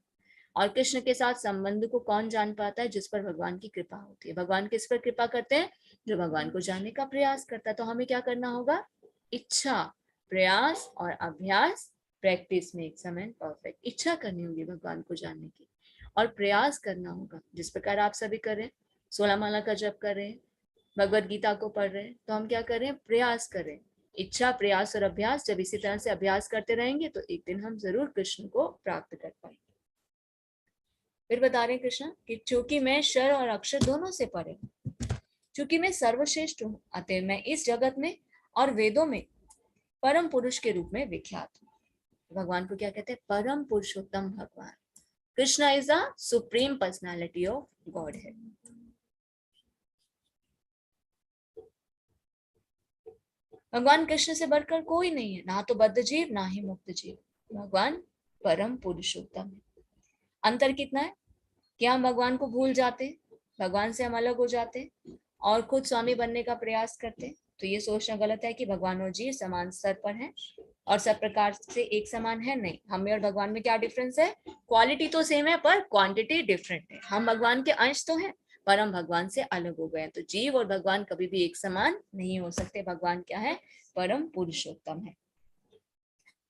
S1: और कृष्ण के साथ संबंध को कौन जान पाता है, जिस पर भगवान की कृपा होती है। भगवान किस पर कृपा करते हैं, जो भगवान को जानने का प्रयास करता है। तो हमें क्या करना होगा, इच्छा, प्रयास और अभ्यास, प्रैक्टिस में एक समय परफेक्ट। इच्छा करनी होगी भगवान को जानने की और प्रयास करना होगा, जिस प्रकार आप सभी कर रहे हैं, 16 माला का जप कर रहे हैं, भगवद गीता को पढ़ रहे हैं, तो हम क्या करें, प्रयास करें। इच्छा, प्रयास और अभ्यास, जब इसी तरह से अभ्यास करते रहेंगे तो एक दिन हम जरूर कृष्ण को प्राप्त कर पाएंगे। फिर बता रहे कृष्ण कि चूंकि मैं शर और अक्षर दोनों से परे हूं, क्योंकि मैं सर्वश्रेष्ठ हूँ, अतः मैं इस जगत में और वेदों में परम पुरुष के रूप में विख्यात हूँ। भगवान को क्या कहते हैं? परम पुरुषोत्तम भगवान। Krishna is a supreme personality of God है। भगवान कृष्ण से बढ़कर कोई नहीं है, ना तो बद्ध जीव ना ही मुक्त जीव। भगवान परम पुरुषोत्तम है। अंतर कितना है कि हम भगवान को भूल जाते, भगवान से हम अलग हो जाते और खुद स्वामी बनने का प्रयास करते। तो ये सोचना गलत है कि भगवान और जीव समान स्तर पर हैं और सब प्रकार से एक समान है। नहीं, हमें और भगवान में क्या डिफरेंस है? क्वालिटी तो सेम है पर क्वांटिटी डिफरेंट है। हम भगवान के अंश तो हैं पर हम भगवान से अलग हो गए। तो जीव और भगवान कभी भी एक समान नहीं हो सकते। भगवान क्या है? परम पुरुषोत्तम है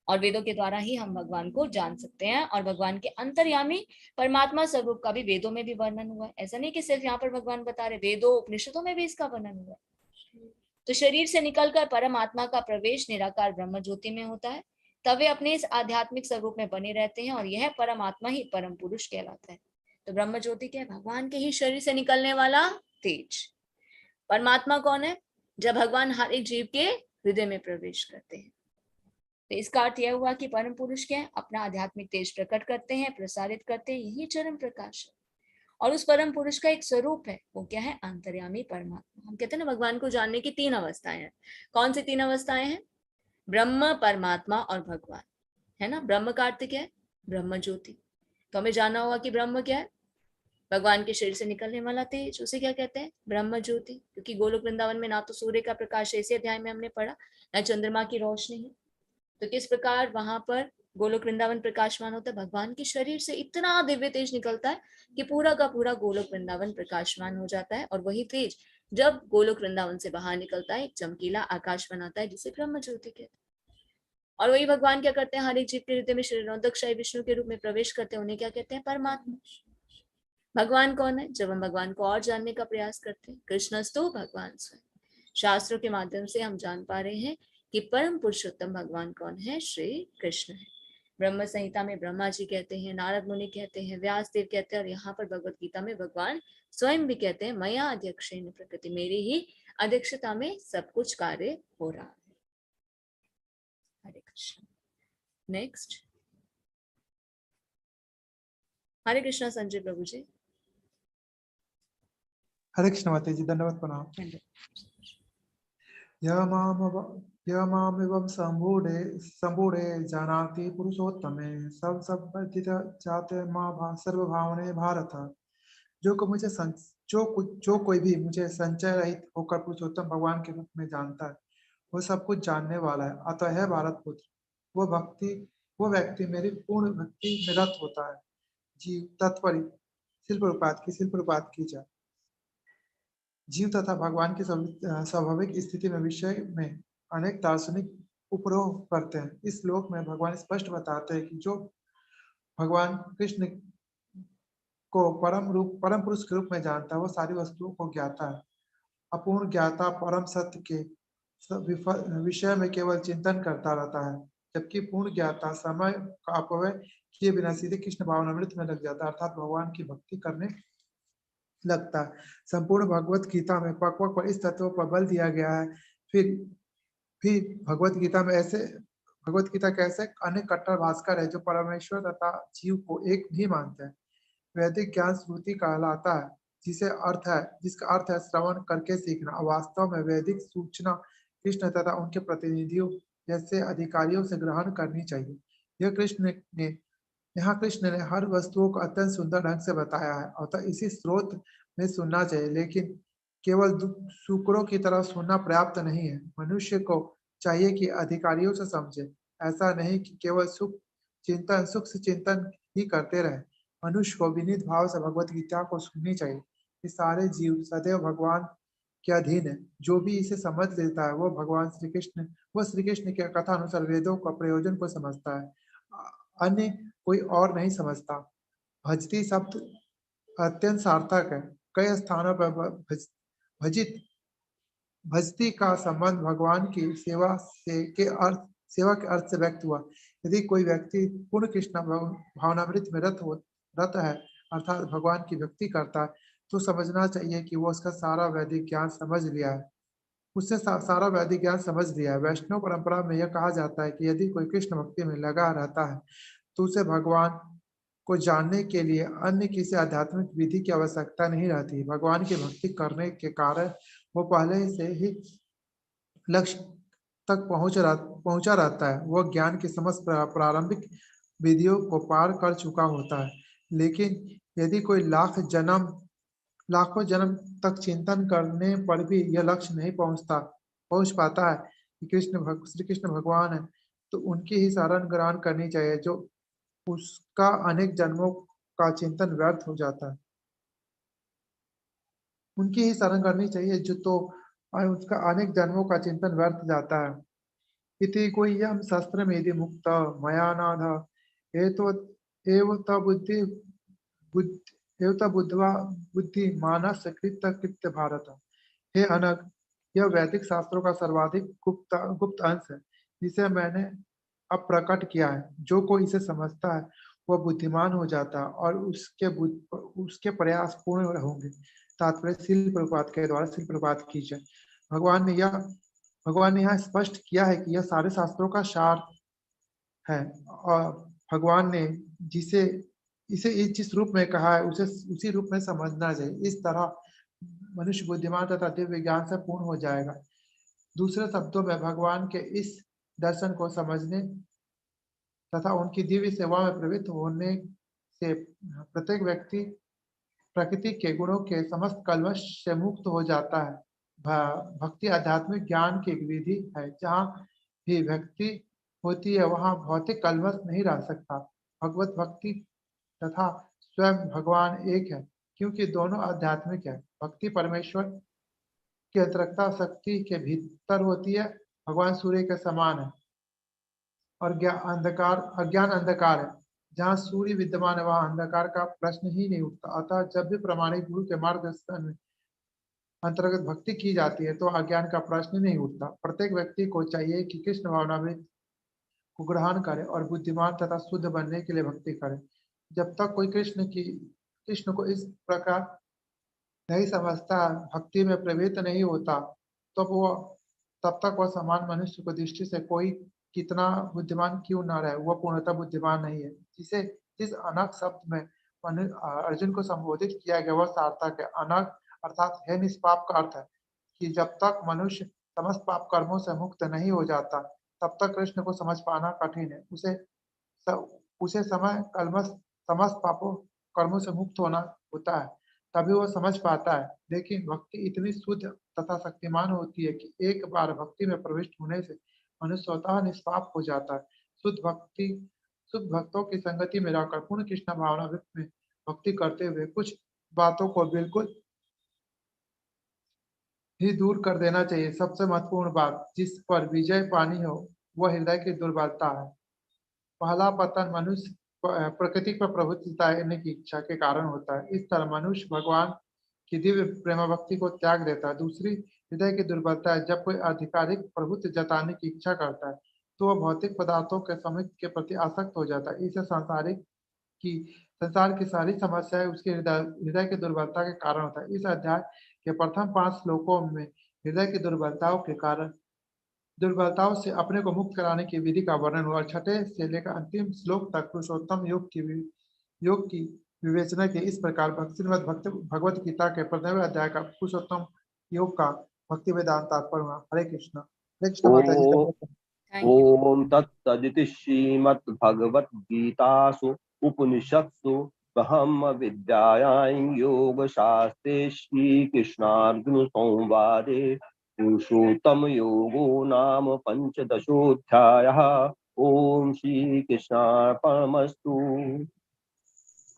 S1: और वेदों के द्वारा ही हम भगवान को जान सकते हैं। और भगवान के अंतर्यामी परमात्मा स्वरूप का भी वेदों में भी वर्णन हुआ है। ऐसा नहीं कि सिर्फ यहाँ पर भगवान बता रहे, वेदों उपनिषदों में भी इसका वर्णन हुआ है। तो शरीर से निकलकर परमात्मा का प्रवेश निराकार ब्रह्म ज्योति में होता है, तब वे अपने इस आध्यात्मिक स्वरूप में बने रहते हैं और यह परमात्मा ही परम पुरुष कहलाता है। तो ब्रह्म ज्योति क्या है? भगवान के ही शरीर से निकलने वाला तेज। परमात्मा कौन है? जब भगवान हर एक जीव के हृदय में प्रवेश करते हैं। तो इसका अर्थ यह हुआ कि परम पुरुष क्या है? अपना आध्यात्मिक तेज प्रकट करते हैं, प्रसारित करते हैं, यही चरम प्रकाश है। और उस परम पुरुष का एक स्वरूप है, वो क्या है? अंतर्यामी परमात्मा। हम कहते हैं ना भगवान को जानने की 3 अवस्थाएं हैं। कौन सी 3 अवस्थाएं हैं? ब्रह्म, परमात्मा और भगवान, है ना। ब्रह्म का अर्थ क्या है? ब्रह्म ज्योति। तो हमें जानना होगा कि ब्रह्म क्या है? भगवान के शरीर से निकलने वाला तेज, उसे क्या कहते हैं? ब्रह्म ज्योति। क्योंकि गोलोक वृंदावन में ना तो सूर्य का प्रकाश, इसी अध्याय में हमने पढ़ा, ना चंद्रमा की रोशनी है। तो किस प्रकार वहां पर गोलोक वृंदावन प्रकाशमान होता है? भगवान के शरीर से इतना दिव्य तेज निकलता है कि पूरा का पूरा गोलोक वृंदावन प्रकाशमान हो जाता है। और वही तेज जब गोलोक वृंदावन से बाहर निकलता है, एक चमकीला आकाश बनाता है, जिसे ब्रह्म ज्योति कहते हैं। और वही भगवान क्या करते हैं? हर एक जीव के हृदय में शरीरोदक्षाई विष्णु के रूप में प्रवेश करते हैं, उन्हें क्या कहते हैं? परमात्मा। भगवान कौन है? जब हम भगवान को और जानने का प्रयास करते हैं, कृष्णस्तु भगवान स्वयं। शास्त्रों के माध्यम से हम जान पा रहे हैं कि परम पुरुषोत्तम भगवान कौन है? श्री कृष्ण है। ब्रह्म संहिता में ब्रह्मा जी कहते हैं, नारद मुनि कहते हैं, व्यास देव कहते हैं, और यहाँ पर भगवत गीता में भगवान स्वयं भी कहते हैं, मया अध्यक्षेण प्रकृति, मेरी ही अध्यक्षता में सब कुछ कार्य हो रहा है। हरे कृष्ण। नेक्स्ट, हरे कृष्णा संजय प्रभु जी।
S4: हरे कृष्ण माता जी, धन्यवाद प्रणाम। यमामिवं सम्भूढ़े जानाति पुरुषोत्तमे सब वर्तित जाते मां सर्वभावने भारत। जो कोई भी मुझे संचय रहित होकर पुरुषोत्तम भगवान के रूप में जानता है, वो सब कुछ जानने वाला है। अतः है भारत पुत्र, वो व्यक्ति मेरी पूर्ण भक्ति में रत होता है। जीव तत्पर शिल्परूपात की जाए। जीव तथा भगवान की स्वाभाविक स्थिति में विषय में अनेक दार्शनिक उपरोह करते हैं। इस श्लोक में भगवान स्पष्ट बताते हैं कि जो भगवान कृष्ण को परम पुरुष के रूप में जानता है, वो सारी वस्तुओं को ज्ञाता है। अपूर्ण ज्ञाता परम सत्य के विषय में केवल चिंतन करता रहता है, जबकि पूर्ण ज्ञाता समय का अपव्यय किए बिना सीधे कृष्ण भावनामृत में लग जाता है, अर्थात भगवान की भक्ति करने लगता है। संपूर्ण भगवत गीता में पक्वक पर इस तत्व पर बल दिया गया है। फिर भगवत गीता कैसे अनेक कट्टर भास्कर है जो परमेश्वर तथा जीव को एक भी मानते हैं। वैदिक ज्ञान श्रुति कहलाता है, जिसका अर्थ है श्रवण करके सीखना। वास्तव में वैदिक सूचना कृष्ण तथा उनके प्रतिनिधियों जैसे अधिकारियों से ग्रहण करनी चाहिए। यहाँ कृष्ण ने हर वस्तुओं को अत्यंत सुंदर ढंग से बताया है, अतः इसी स्रोत में सुनना चाहिए। लेकिन केवल शुक्रों की तरह सुनना पर्याप्त नहीं है। मनुष्य को चाहिए कि अधिकारियों से समझे, ऐसा नहीं कि केवल सुख से चिंतन ही करते रहे। मनुष्य को विनीत भाव से भगवत गीता को सुननी चाहिए। ये सारे जीव सदैव भगवान के अधीन है। जो भी इसे समझ लेता है वो श्री कृष्ण के कथा अनुसार वेदों का प्रयोजन को समझता है, अन्य कोई और नहीं समझता। भजती शब्द अत्यंत सार्थक है। कई स्थानों पर भजती का संबंध भगवान की सेवा के अर्थ से व्यक्त हुआ। यदि कोई व्यक्ति पूर्ण कृष्ण भावनामृत में रत है, अर्थात भगवान की भक्ति करता है, तो समझना चाहिए कि वो उसका सारा वैदिक ज्ञान समझ लिया है, उसने सारा वैदिक ज्ञान समझ लिया है। वैष्णव परंपरा में यह कहा जाता है कि यदि कोई कृष्ण भक्ति में लगा रहता है तो उसे भगवान को जानने के लिए अन्य किसी आध्यात्मिक विधि की आवश्यकता नहीं रहती। भगवान की भक्ति करने के कारण वो पहले से ही लक्ष्य तक पहुंचा रहता है। वह ज्ञान की समस्त प्रारंभिक विधियों को पार कर चुका होता है। लेकिन यदि कोई लाखों जन्म तक चिंतन करने पर भी यह लक्ष्य नहीं पहुंच पाता है कि श्री कृष्ण भगवान है, तो उनकी ही शरण ग्रहण करनी चाहिए, जो उसका अनेक जन्मों का चिंतन व्यर्थ हो जाता है। उनकी ही शरण करनी चाहिए जो तो उसका अनेक जन्मों का चिंतन व्यर्थ जाता है। इति गुह्यं शस्त्रमेधि मुक्त मया नाथ एतो एव त बुद्धि एव त बुद्धवा बुद्धि मानस कृत्य कृत्य भारत। हे अनग, यह वैदिक शास्त्रों का सर्वाधिक गुप्त अंश है जिसे मैंने अब प्रकट किया है। जो कोई इसे समझता है वह बुद्धिमान हो जाता है और उसके प्रयास पूर्ण होंगे। तात्पर्य शिल प्रपात के द्वारा शिल प्रपात की जाए। भगवान ने यह स्पष्ट किया है कि यह सारे शास्त्रों का सार है और भगवान ने जिसे इसे जिस रूप में कहा है उसे उसी रूप में समझना चाहिए। इस तरह मनुष्य बुद्धिमान तथा दिव्य ज्ञान से पूर्ण हो जाएगा। दूसरे शब्दों में भगवान के इस दर्शन को समझने तथा उनकी दिव्य सेवा में प्रवृत्त होने से प्रत्येक व्यक्ति प्रकृति के गुणों के समस्त कलवश से मुक्त हो जाता है। भक्ति आध्यात्मिक ज्ञान की एक विधि है। जहाँ भी भक्ति होती है वहाँ भौतिक कलवश नहीं रह सकता। भगवत भक्ति तथा स्वयं भगवान एक है, क्योंकि दोनों आध्यात्मिक है। भक्ति परमेश्वर की अंतरंगता शक्ति के भीतर होती है। भगवान सूर्य के समान है और अज्ञान अंधकार है। जहाँ सूर्य विद्यमान है वहाँ अंधकार का प्रश्न ही नहीं उठता। अतः जब भी प्रामाणिक गुरु के मार्गदर्शन में अंतर्गत भक्ति की जाती है तो अज्ञान का प्रश्न नहीं उठता। प्रत्येक व्यक्ति को चाहिए कि कृष्ण भावनामृत को ग्रहण करे और बुद्धिमान तथा शुद्ध बनने के लिए भक्ति करे। जब तक कोई कृष्ण को इस प्रकार नहीं समझता, भक्ति में प्रवृत्त नहीं होता, तब तक वह समान मनुष्य को दृष्टि से कोई कितना बुद्धिमान क्यों न रहे, वह पूर्णतः बुद्धिमान नहीं है। जिस अनग शब्द में अर्जुन को संबोधित किया गया वह सार्थक है। अनग अर्थात है निष्पाप का अर्थ है कि जब तक मनुष्य समस्त पाप कर्मों से मुक्त नहीं हो जाता तब तक कृष्ण को समझ पाना कठिन है। उसे समस्त पापों कर्मों से मुक्त होना होता है, तभी वो समझ पाता है। लेकिन भक्ति इतनी शुद्ध तथा शक्तिमान होती है कि एक बार भक्ति में प्रविष्ट होने से मनुष्य स्वतः निष्पाप हो जाता है। शुद्ध भक्तों की संगति में रहकर पूर्ण कृष्ण भावना में भक्ति करते हुए कुछ बातों को बिल्कुल ही दूर कर देना चाहिए। सबसे महत्वपूर्ण बात जिस पर विजय पानी हो वह हृदय की दुर्बलता है। पहला पतन मनुष्य प्रकृति पर प्रभुत्व जताने की इच्छा के कारण होता है। इस तरह मनुष्य भगवान की दिव्य प्रेम भक्ति को त्याग देता है। दूसरी हृदय की दुर्बलता है जब कोई आधिकारिक प्रभुत्व जताने की इच्छा करता है तो वह भौतिक पदार्थों के समिति के प्रति आसक्त हो जाता है। इसे संसार की सारी समस्याएं उसके हृदय की दुर्बलता के कारण होता है। इस अध्याय के प्रथम 5 श्लोकों में हृदय की दुर्बलताओं से अपने को मुक्त कराने की विधि का वर्णन हुआ। छठे से लेकर अंतिम श्लोक तक पुरुषोत्तम योग की विवेचना के इस प्रकार भगवत गीता के प्रथम अध्याय का पुरुषोत्तम योग का भक्ति वेदांत तात्पर्य हुआ। हरे कृष्ण माता जी।
S5: ओम तत्सदिति श्रीमद्भगवद्गीतासु उपनिषत्सु ब्रह्म विद्यायां योग शास्त्रे श्रीकृष्णार्जुन संवादे पुरुषोत्तम योगो नाम पंचदशोऽध्यायः। ओम श्री कृष्णार्पणमस्तु।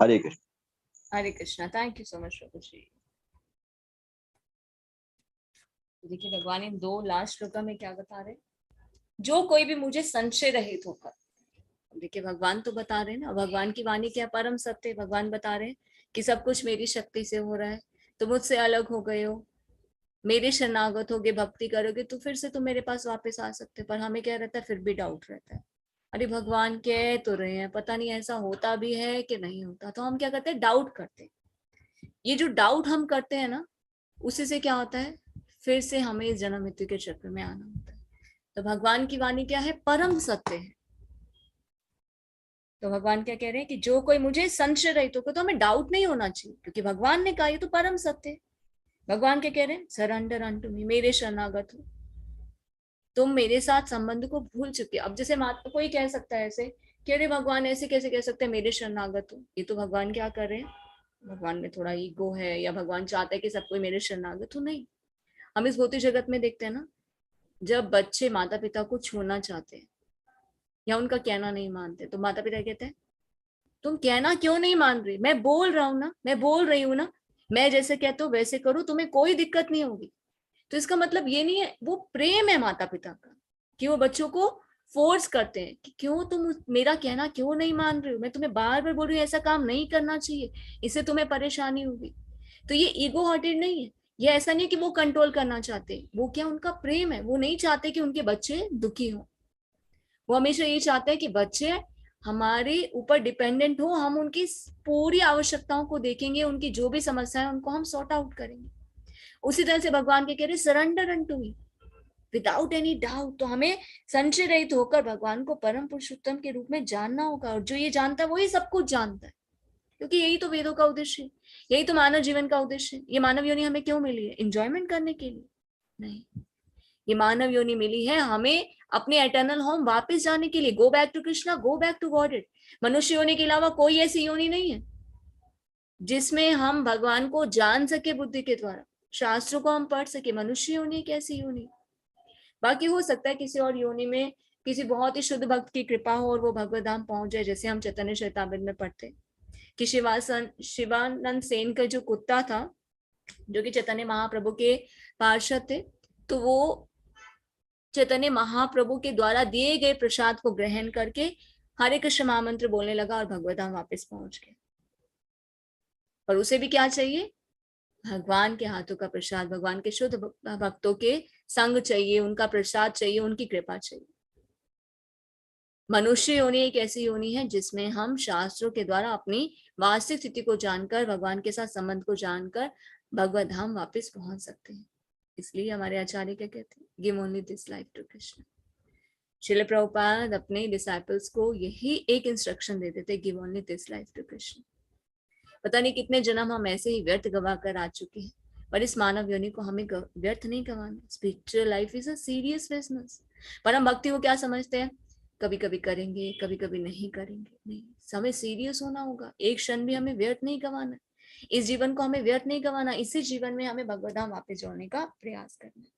S5: Hare Krishna.
S1: Hare Krishna. Thank you so much प्रभु जी। देखिए भगवान इन 2 लास्ट श्लोकों में क्या बता रहे, जो कोई भी मुझे संशय रहित होकर, देखिए भगवान तो बता रहे हैं ना, भगवान की वाणी क्या परम सत्य। भगवान बता रहे हैं कि सब कुछ मेरी शक्ति से हो रहा है, तो मुझसे अलग हो गए हो, मेरे शरणागत होगे, भक्ति करोगे तो फिर से तुम मेरे पास वापस आ सकते। पर हमें क्या रहता है, फिर भी डाउट रहता है, अरे भगवान कह तो रहे हैं, पता नहीं ऐसा होता भी है कि नहीं होता। तो हम क्या करते हैं, डाउट करते हैं। ये जो डाउट हम करते हैं ना, उसी से क्या होता है, फिर से हमें इस जन्म मृत्यु के चक्र में आना होता है। तो भगवान की वाणी क्या है, परम सत्य है। तो भगवान क्या कह रहे हैं कि जो कोई मुझे संशय रहित होगा, तो हमें डाउट नहीं होना चाहिए, क्योंकि भगवान ने कहा ये तो परम सत्य है। भगवान क्या कह रहे हैं, सरेंडर अनटू मी, मेरे शरणागत हो, तुम मेरे साथ संबंध को भूल चुके। अब जैसे कोई कह सकता है ऐसे कि अरे भगवान ऐसे कैसे कह सकते हैं मेरे शरणागत हो, ये तो भगवान क्या कर रहे हैं, भगवान में थोड़ा ईगो है, या भगवान चाहते हैं कि सब कोई मेरे शरणागत हो। नहीं, हम इस भौतिक जगत में देखते हैं ना, जब बच्चे माता पिता को छूना चाहते हैं या उनका कहना नहीं मानते, तो माता पिता कहते हैं तुम कहना क्यों नहीं मान रही, मैं बोल रहा हूं ना, मैं बोल रही हूं ना, मैं जैसे कहता हूँ वैसे करो, तुम्हें कोई दिक्कत नहीं होगी। तो इसका मतलब ये नहीं है, वो प्रेम है माता पिता का, कि वो बच्चों को फोर्स करते हैं कि क्यों तुम मेरा कहना क्यों नहीं मान रहे हो, मैं तुम्हें बार बार बोल रही हूँ ऐसा काम नहीं करना चाहिए, इससे तुम्हें परेशानी होगी। तो ये ईगो हार्टेड नहीं है, ये ऐसा नहीं कि वो कंट्रोल करना चाहते, वो क्या उनका प्रेम है, वो नहीं चाहते कि उनके बच्चे दुखी हो। वो हमेशा ये चाहते हैं कि बच्चे हमारे ऊपर डिपेंडेंट हो, हम उनकी पूरी आवश्यकताओं को देखेंगे, उनकी जो भी समस्या है उनको हम सॉर्ट आउट करेंगे। उसी तरह से भगवान के कह रहे surrender unto me without any doubt. तो हमें संशय रहित होकर भगवान को परम पुरुषोत्तम के रूप में जानना होगा, और जो ये जानता है वही सब कुछ जानता है, क्योंकि यही तो वेदों का उद्देश्य है, यही तो मानव जीवन का उद्देश्य है। ये मानव योनि हमें क्यों मिली है, एंजॉयमेंट करने के लिए नहीं, ये मानव योनि मिली है हमें अपने एटर्नल होम वापस जाने के लिए। Go back to Krishna, go back to godhead. मनुष्य योनि के अलावा कोई ऐसी योनि नहीं है जिसमें हम भगवान को जान सके बुद्धि के द्वारा, शास्त्रों को हम पढ़ सके। मनुष्य योनि एक ऐसी योनि, बाकी हो सकता है किसी और योनि में किसी बहुत ही शुद्ध भक्त की कृपा हो और वो भगवत धाम पहुंच जाए, जैसे हम चैतन्य चरितामृत में पढ़ते कि शिवानंद सेन का जो कुत्ता था, जो कि चैतन्य महाप्रभु के पार्षद थे, तो वो चैतन्य महाप्रभु के द्वारा दिए गए प्रसाद को ग्रहण करके हरे कृष्ण महामंत्र बोलने लगा और भगवत धाम वापस पहुंच गया। और उसे भी क्या चाहिए, भगवान के हाथों का प्रसाद, भगवान के शुद्ध भक्तों के संग चाहिए, उनका प्रसाद चाहिए, उनकी कृपा चाहिए। मनुष्य योनि एक ऐसी योनि है जिसमें हम शास्त्रों के द्वारा अपनी वास्तविक स्थिति को जानकर, भगवान के साथ संबंध को जानकर भगवत धाम वापस पहुंच सकते हैं। इसलिए हमारे आचार्य क्या कहते हैं, give only this life to Krishna. Srila Prabhupada अपने डिसाइपल्स को यही एक इंस्ट्रक्शन देते थे, give only this life to Krishna. पता नहीं कितने जन्म हम ऐसे ही व्यर्थ गवा कर आ चुके हैं, पर इस मानव योनि को हमें व्यर्थ नहीं गवाना। Spiritual life is a serious business. पर हम भक्ति को क्या समझते हैं, कभी कभी करेंगे, कभी कभी नहीं करेंगे। नहीं, हमें सीरियस होना होगा, एक क्षण भी हमें व्यर्थ नहीं गवाना, इस जीवन को हमें व्यर्थ नहीं गवाना। इसी जीवन में हमें भगवत धाम वापस जोड़ने का प्रयास करना है।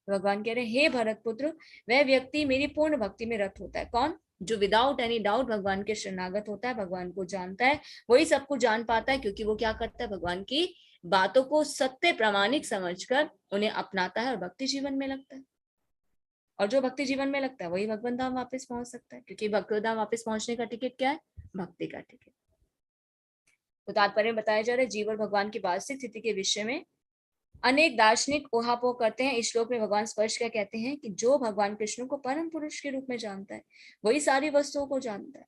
S1: भगवान कह रहे हैं, हे भरत पुत्र, वह व्यक्ति मेरी पूर्ण भक्ति में रत होता है। कौन, जो विदाउट एनी डाउट भगवान के शरणागत होता है, भगवान को जानता है, वही सब कुछ जान पाता है, क्योंकि वो क्या करता है, भगवान की बातों को सत्य प्रामाणिक समझकर उन्हें अपनाता है और भक्ति जीवन में लगता है। और जो भक्ति जीवन में लगता है वही भगवान धाम वापस पहुंच सकता है, क्योंकि भगवान धाम वापस पहुंचने का टिकट क्या है, भक्ति का टिकट। तो तात्पर्य में बताया जा रहा है, जीव और भगवान की वास्तविक स्थिति के विषय में अनेक दार्शनिक ऊहापोह करते हैं। इस श्लोक में भगवान स्पष्ट क्या कहते हैं कि जो भगवान कृष्ण को परम पुरुष के रूप में जानता है वही सारी वस्तुओं को जानता है,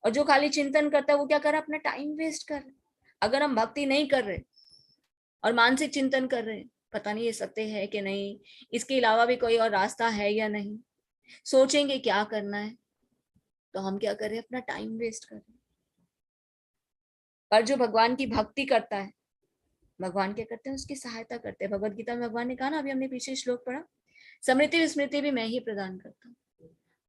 S1: और जो खाली चिंतन करता है वो क्या कर रहा है, अपना टाइम वेस्ट कर रहा है। अगर हम भक्ति नहीं कर रहे और मानसिक चिंतन कर रहे हैं, पता नहीं ये सत्य है कि नहीं, इसके अलावा भी कोई और रास्ता है या नहीं, सोचेंगे क्या करना है, तो हम क्या कर रहे हैं, अपना टाइम वेस्ट कर रहे हैं। पर जो भगवान की भक्ति करता है, भगवान क्या करते हैं, उसकी सहायता करते हैं। भगवत गीता में भगवान ने कहा ना, अभी हमने पीछे श्लोक पढ़ा, स्मृति विस्मृति भी मैं ही प्रदान करता हूँ।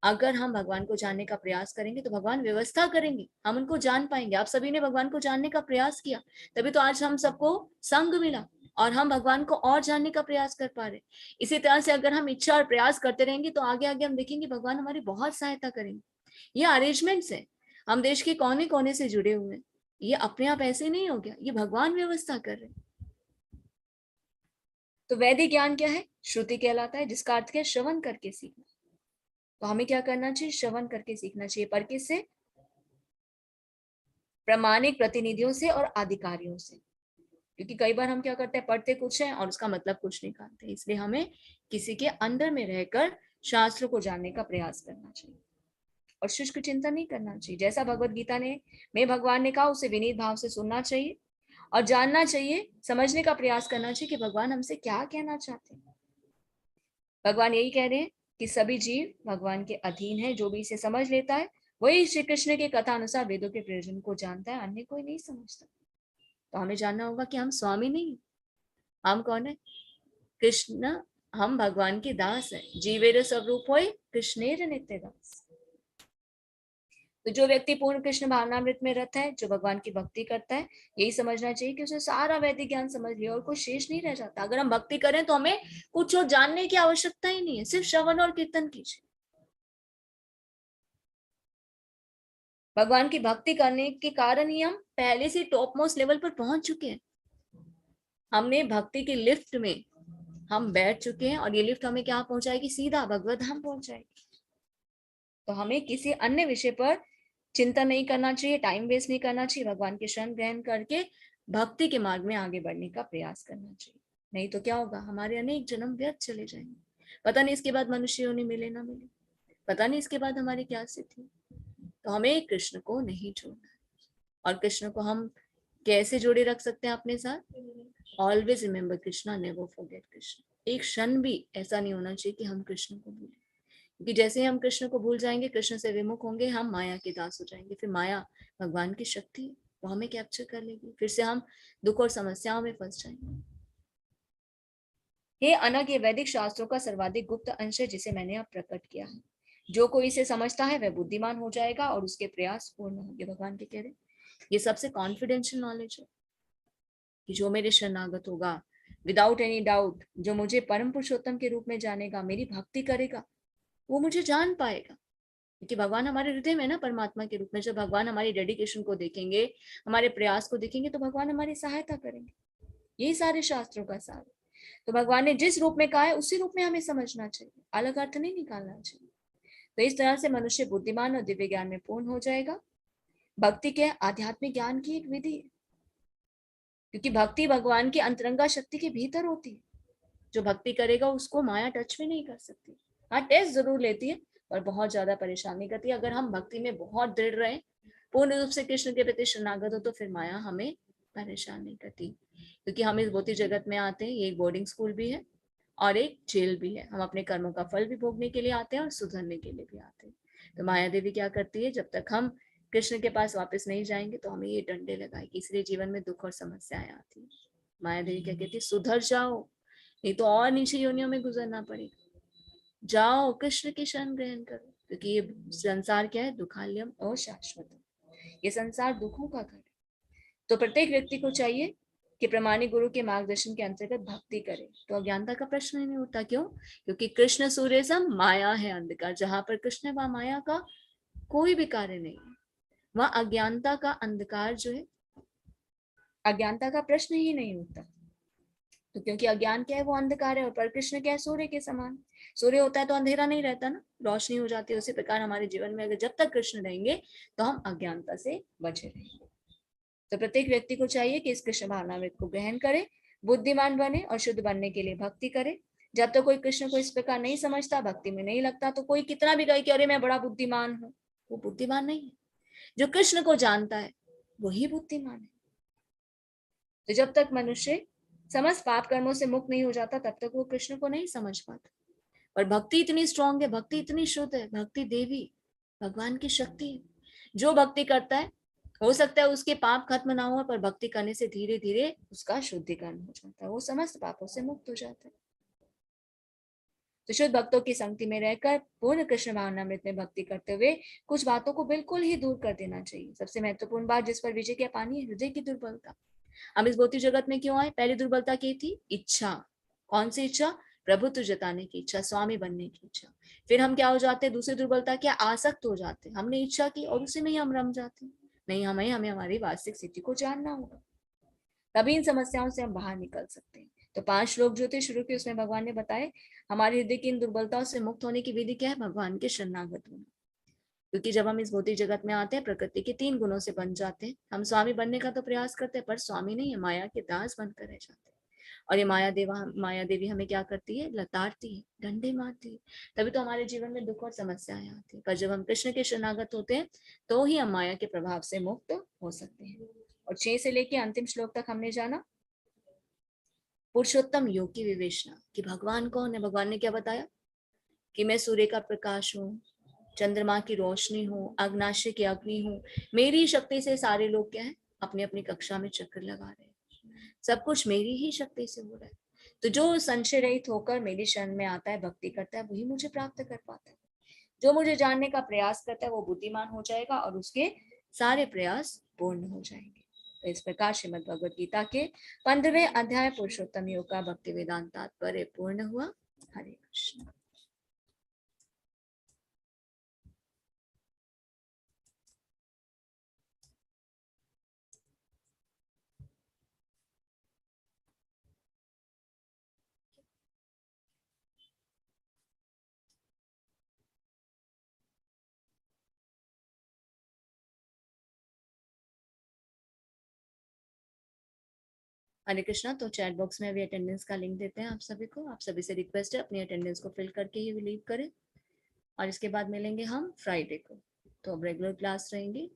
S1: अगर हम भगवान को जानने का प्रयास करेंगे तो भगवान व्यवस्था करेंगे, हम उनको जान पाएंगे। आप सभी ने भगवान को जानने का प्रयास किया, तभी तो आज हम सबको संग मिला और हम भगवान को और जानने का प्रयास कर पा रहे। इसी तरह से अगर हम इच्छा और प्रयास करते रहेंगे तो आगे आगे हम देखेंगे भगवान हमारी बहुत सहायता करेंगे। ये अरेंजमेंट्स है, हम देश के कोने कोने से जुड़े हुए हैं, ये अपने आप ऐसे नहीं हो गया, ये भगवान व्यवस्था कर रहे। तो वैदिक ज्ञान क्या है, श्रुति कहलाता है, जिसका अर्थ है श्रवण करके सीखना। तो हमें क्या करना चाहिए, श्रवण करके सीखना चाहिए। पर किससे, प्रामाणिक प्रतिनिधियों से और अधिकारियों से। क्योंकि कई बार हम क्या करते हैं, पढ़ते कुछ है और उसका मतलब कुछ निकालते हैं। इसलिए हमें किसी के अंडर में रहकर शास्त्र को जानने का प्रयास करना चाहिए और शुष्क चिंतन नहीं करना चाहिए। जैसा भगवत गीता में भगवान ने कहा, उसे विनीत भाव से सुनना चाहिए और जानना चाहिए, समझने का प्रयास करना चाहिए कि भगवान हमसे क्या कहना चाहते हैं। भगवान यही कह रहे हैं कि सभी जीव भगवान के अधीन है। जो भी इसे समझ लेता है वही श्री कृष्ण के कथा अनुसार वेदों के प्रयोजन को जानता है, अन्य कोई नहीं समझता। तो हमें जानना होगा कि हम स्वामी नहीं, हम कौन है? कृष्ण। हम भगवान के दास हैं। जीवेर स्वरूप होय कृष्णेर नित्य दास। तो जो व्यक्ति पूर्ण कृष्ण भावनामृत में रत है, जो भगवान की भक्ति करता है, यही समझना चाहिए कि उसे सारा वैदिक ज्ञान समझ लिया और कोई शेष नहीं रह जाता। अगर हम भक्ति करें तो हमें कुछ और जानने की आवश्यकता ही नहीं है, सिर्फ श्रवण और कीर्तन कीजिए। भगवान की भक्ति करने के कारण ही हम पहले से टॉप मोस्ट लेवल पर पहुंच चुके हैं। हमने भक्ति की लिफ्ट में हम बैठ चुके हैं और ये लिफ्ट हमें क्या पहुंचाएगी? सीधा भगवत धाम पहुंचाएगी। तो हमें किसी अन्य विषय पर चिंता नहीं करना चाहिए, टाइम वेस्ट नहीं करना चाहिए। भगवान के शरण ग्रहण करके भक्ति के मार्ग में आगे बढ़ने का प्रयास करना चाहिए। नहीं तो क्या होगा? हमारे अनेक जन्म व्यर्थ चले जाएंगे। पता नहीं इसके बाद मनुष्य योनि मिले ना मिले, पता नहीं इसके बाद हमारी क्या स्थिति। तो हमें कृष्ण को नहीं छोड़ना है। और कृष्ण को हम कैसे जोड़े रख सकते हैं अपने साथ? Always remember Krishna, never forget Krishna. एक क्षण भी ऐसा नहीं होना चाहिए कि हम कृष्ण को भूलें, क्योंकि जैसे ही हम कृष्ण को भूल जाएंगे, कृष्ण से विमुख होंगे, हम माया के दास हो जाएंगे। फिर माया भगवान की शक्ति वो हमें कैप्चर कर लेगी, फिर से हम दुख और समस्याओं में फंस जाएंगे। हे अनग, ये वैदिक शास्त्रों का सर्वाधिक गुप्त अंश है जिसे मैंने अब प्रकट किया है। जो कोई इसे समझता है वह बुद्धिमान हो जाएगा और उसके प्रयास पूर्ण होंगे। भगवान के कह रहे ये सबसे कॉन्फिडेंशियल नॉलेज है कि जो मेरे शरणागत होगा, विदाउट एनी डाउट, जो मुझे परम पुरुषोत्तम के रूप में जानेगा, मेरी भक्ति करेगा, वो मुझे जान पाएगा। क्योंकि भगवान हमारे हृदय में ना, परमात्मा के रूप में। जब भगवान हमारी डेडिकेशन को देखेंगे, हमारे प्रयास को देखेंगे, तो भगवान हमारी सहायता करेंगे। यही सारे शास्त्रों का सार है। तो भगवान ने जिस रूप में कहा है उसी रूप में हमें समझना चाहिए, अलग अर्थ नहीं निकालना चाहिए। तो इस तरह से मनुष्य बुद्धिमान और दिव्य ज्ञान में पूर्ण हो जाएगा। भक्ति के आध्यात्मिक ज्ञान की एक विधि है, क्योंकि भक्ति भगवान की अंतरंगा शक्ति के भीतर होती है। जो भक्ति करेगा उसको माया टच भी नहीं कर सकती। हाँ, टेस्ट जरूर लेती है और बहुत ज्यादा परेशानी करती है। अगर हम भक्ति में बहुत दृढ़ रहे, पूर्ण रूप से कृष्ण के प्रति शरणागत हो, तो फिर माया हमें परेशान नहीं करती। क्योंकि हम इस भौतिक जगत में आते हैं, ये एक बोर्डिंग स्कूल भी है और एक जेल भी है। हम अपने कर्मों का फल भी भोगने के लिए आते हैं और सुधरने के लिए भी आते हैं। तो माया देवी क्या करती है? जब तक हम कृष्ण के पास वापस नहीं जाएंगे तो हमें ये डंडे लगाएगी, इसलिए जीवन में दुख और समस्याएं आती है। माया देवी क्या कहती है? सुधर जाओ, नहीं तो और नीचे योनियों में गुजरना पड़ेगा। जाओ, कृष्ण की शरण ग्रहण करो, क्योंकि ये संसार क्या है? दुखालयम और शाश्वत। ये संसार दुखों का घर है। तो प्रत्येक व्यक्ति को चाहिए कि प्रमाणिक गुरु के मार्गदर्शन के अंतर्गत भक्ति करे, तो अज्ञानता का प्रश्न ही नहीं उठता। क्यों? क्योंकि कृष्ण सूर्य सम, माया है अंधकार। जहां पर कृष्ण है वहां माया का कोई भी कार्य नहीं है। वहां अज्ञानता का अंधकार जो है, अज्ञानता का प्रश्न ही नहीं उठता। तो क्योंकि अज्ञान क्या है? वो अंधकार है। और पर कृष्ण क्या है? सूर्य के समान। सूर्य होता है तो अंधेरा नहीं रहता ना, रोशनी हो जाती है। उसी प्रकार हमारे जीवन में अगर जब तक कृष्ण रहेंगे तो हम अज्ञानता से बचे रहेंगे। तो प्रत्येक व्यक्ति को चाहिए कि इस कृष्ण भावनामृत को ग्रहण करे, बुद्धिमान बने और शुद्ध बनने के लिए भक्ति करे। जब तक कोई कृष्ण को इस प्रकार नहीं समझता, भक्ति में नहीं लगता, तो कोई कितना भी कहे कि अरे मैं बड़ा बुद्धिमान हूँ, वो बुद्धिमान नहीं है। जो कृष्ण को जानता है वही बुद्धिमान है। तो जब तक मनुष्य समस्त पाप कर्मों से मुक्त नहीं हो जाता, तब तक वो कृष्ण को नहीं समझ पाता। और भक्ति इतनी स्ट्रांग है, भक्ति इतनी शुद्ध है, भक्ति देवी भगवान की शक्ति है। जो भक्ति करता है, हो सकता है उसके पाप खत्म ना हो, पर भक्ति करने से धीरे धीरे उसका शुद्धिकरण हो जाता है, वो समस्त पापों से मुक्त हो जाता है। तो शुद्ध भक्तों की संगति में रहकर पूर्ण कृष्ण भावनामृत में भक्ति करते हुए कुछ बातों को बिल्कुल ही दूर कर देना चाहिए। सबसे महत्वपूर्ण बात जिस पर विजय क्या पानी है? हृदय की दुर्बलता। हम इस भौतिक जगत में क्यों आए? पहली दुर्बलता की थी? इच्छा। कौन सी इच्छा? प्रभुत्व जताने की इच्छा, स्वामी बनने की इच्छा। फिर हम क्या हो जाते? दूसरी दुर्बलता क्या? आसक्त हो जाते। हमने इच्छा की और उसी में ही हम रम जाते। नहीं, हमें हमारी वास्तविक स्थिति को जानना होगा, तभी इन समस्याओं से हम बाहर निकल सकते हैं। तो 5 श्लोक जो थे शुरू के, उसमें भगवान ने बताए हमारे हृदय की इन दुर्बलताओं से मुक्त होने की विधि क्या है? भगवान के शरणागत होना। क्योंकि जब हम इस भौतिक जगत में आते हैं, प्रकृति के 3 गुणों से बन जाते हैं। हम स्वामी बनने का तो प्रयास करते हैं, पर स्वामी नहीं है, माया के दास बनकर रह जाते हैं। और ये माया देवी हमें क्या करती है? लताड़ती है, डंडे मारती है। तभी तो हमारे जीवन में दुख और समस्याएं आती है। पर जब हम कृष्ण के शरणागत होते हैं, तो ही हम माया के प्रभाव से मुक्त हो सकते हैं। और 6 से लेके अंतिम श्लोक तक हमने जाना पुरुषोत्तम योग की विवेचना कि भगवान कौन है। भगवान ने क्या बताया कि मैं सूर्य का प्रकाश हूँ, चंद्रमा की रोशनी हूँ, अग्नाशय की अग्नि हूँ। मेरी शक्ति से सारे लोग क्या है, अपनी अपनी कक्षा में चक्कर लगा रहे हैं। सब कुछ मेरी ही शक्ति से हो रहा है। तो जो संशय रहित होकर मेरी शरण में आता है, भक्ति करता है, वही मुझे प्राप्त कर पाता है। जो मुझे जानने का प्रयास करता है वो बुद्धिमान हो जाएगा और उसके सारे प्रयास पूर्ण हो जाएंगे। तो इस प्रकार श्रीमद् भगवद गीता के 15वें अध्याय पुरुषोत्तम योग का भक्ति वेदांत तात्पर्य पूर्ण हुआ। हरे कृष्ण। हरे कृष्णा। तो चैट बॉक्स में अभी अटेंडेंस का लिंक देते हैं आप सभी को। आप सभी से रिक्वेस्ट है अपनी अटेंडेंस को फिल करके ही लीव करें और इसके बाद मिलेंगे हम फ्राइडे को। तो अब रेगुलर क्लास रहेंगी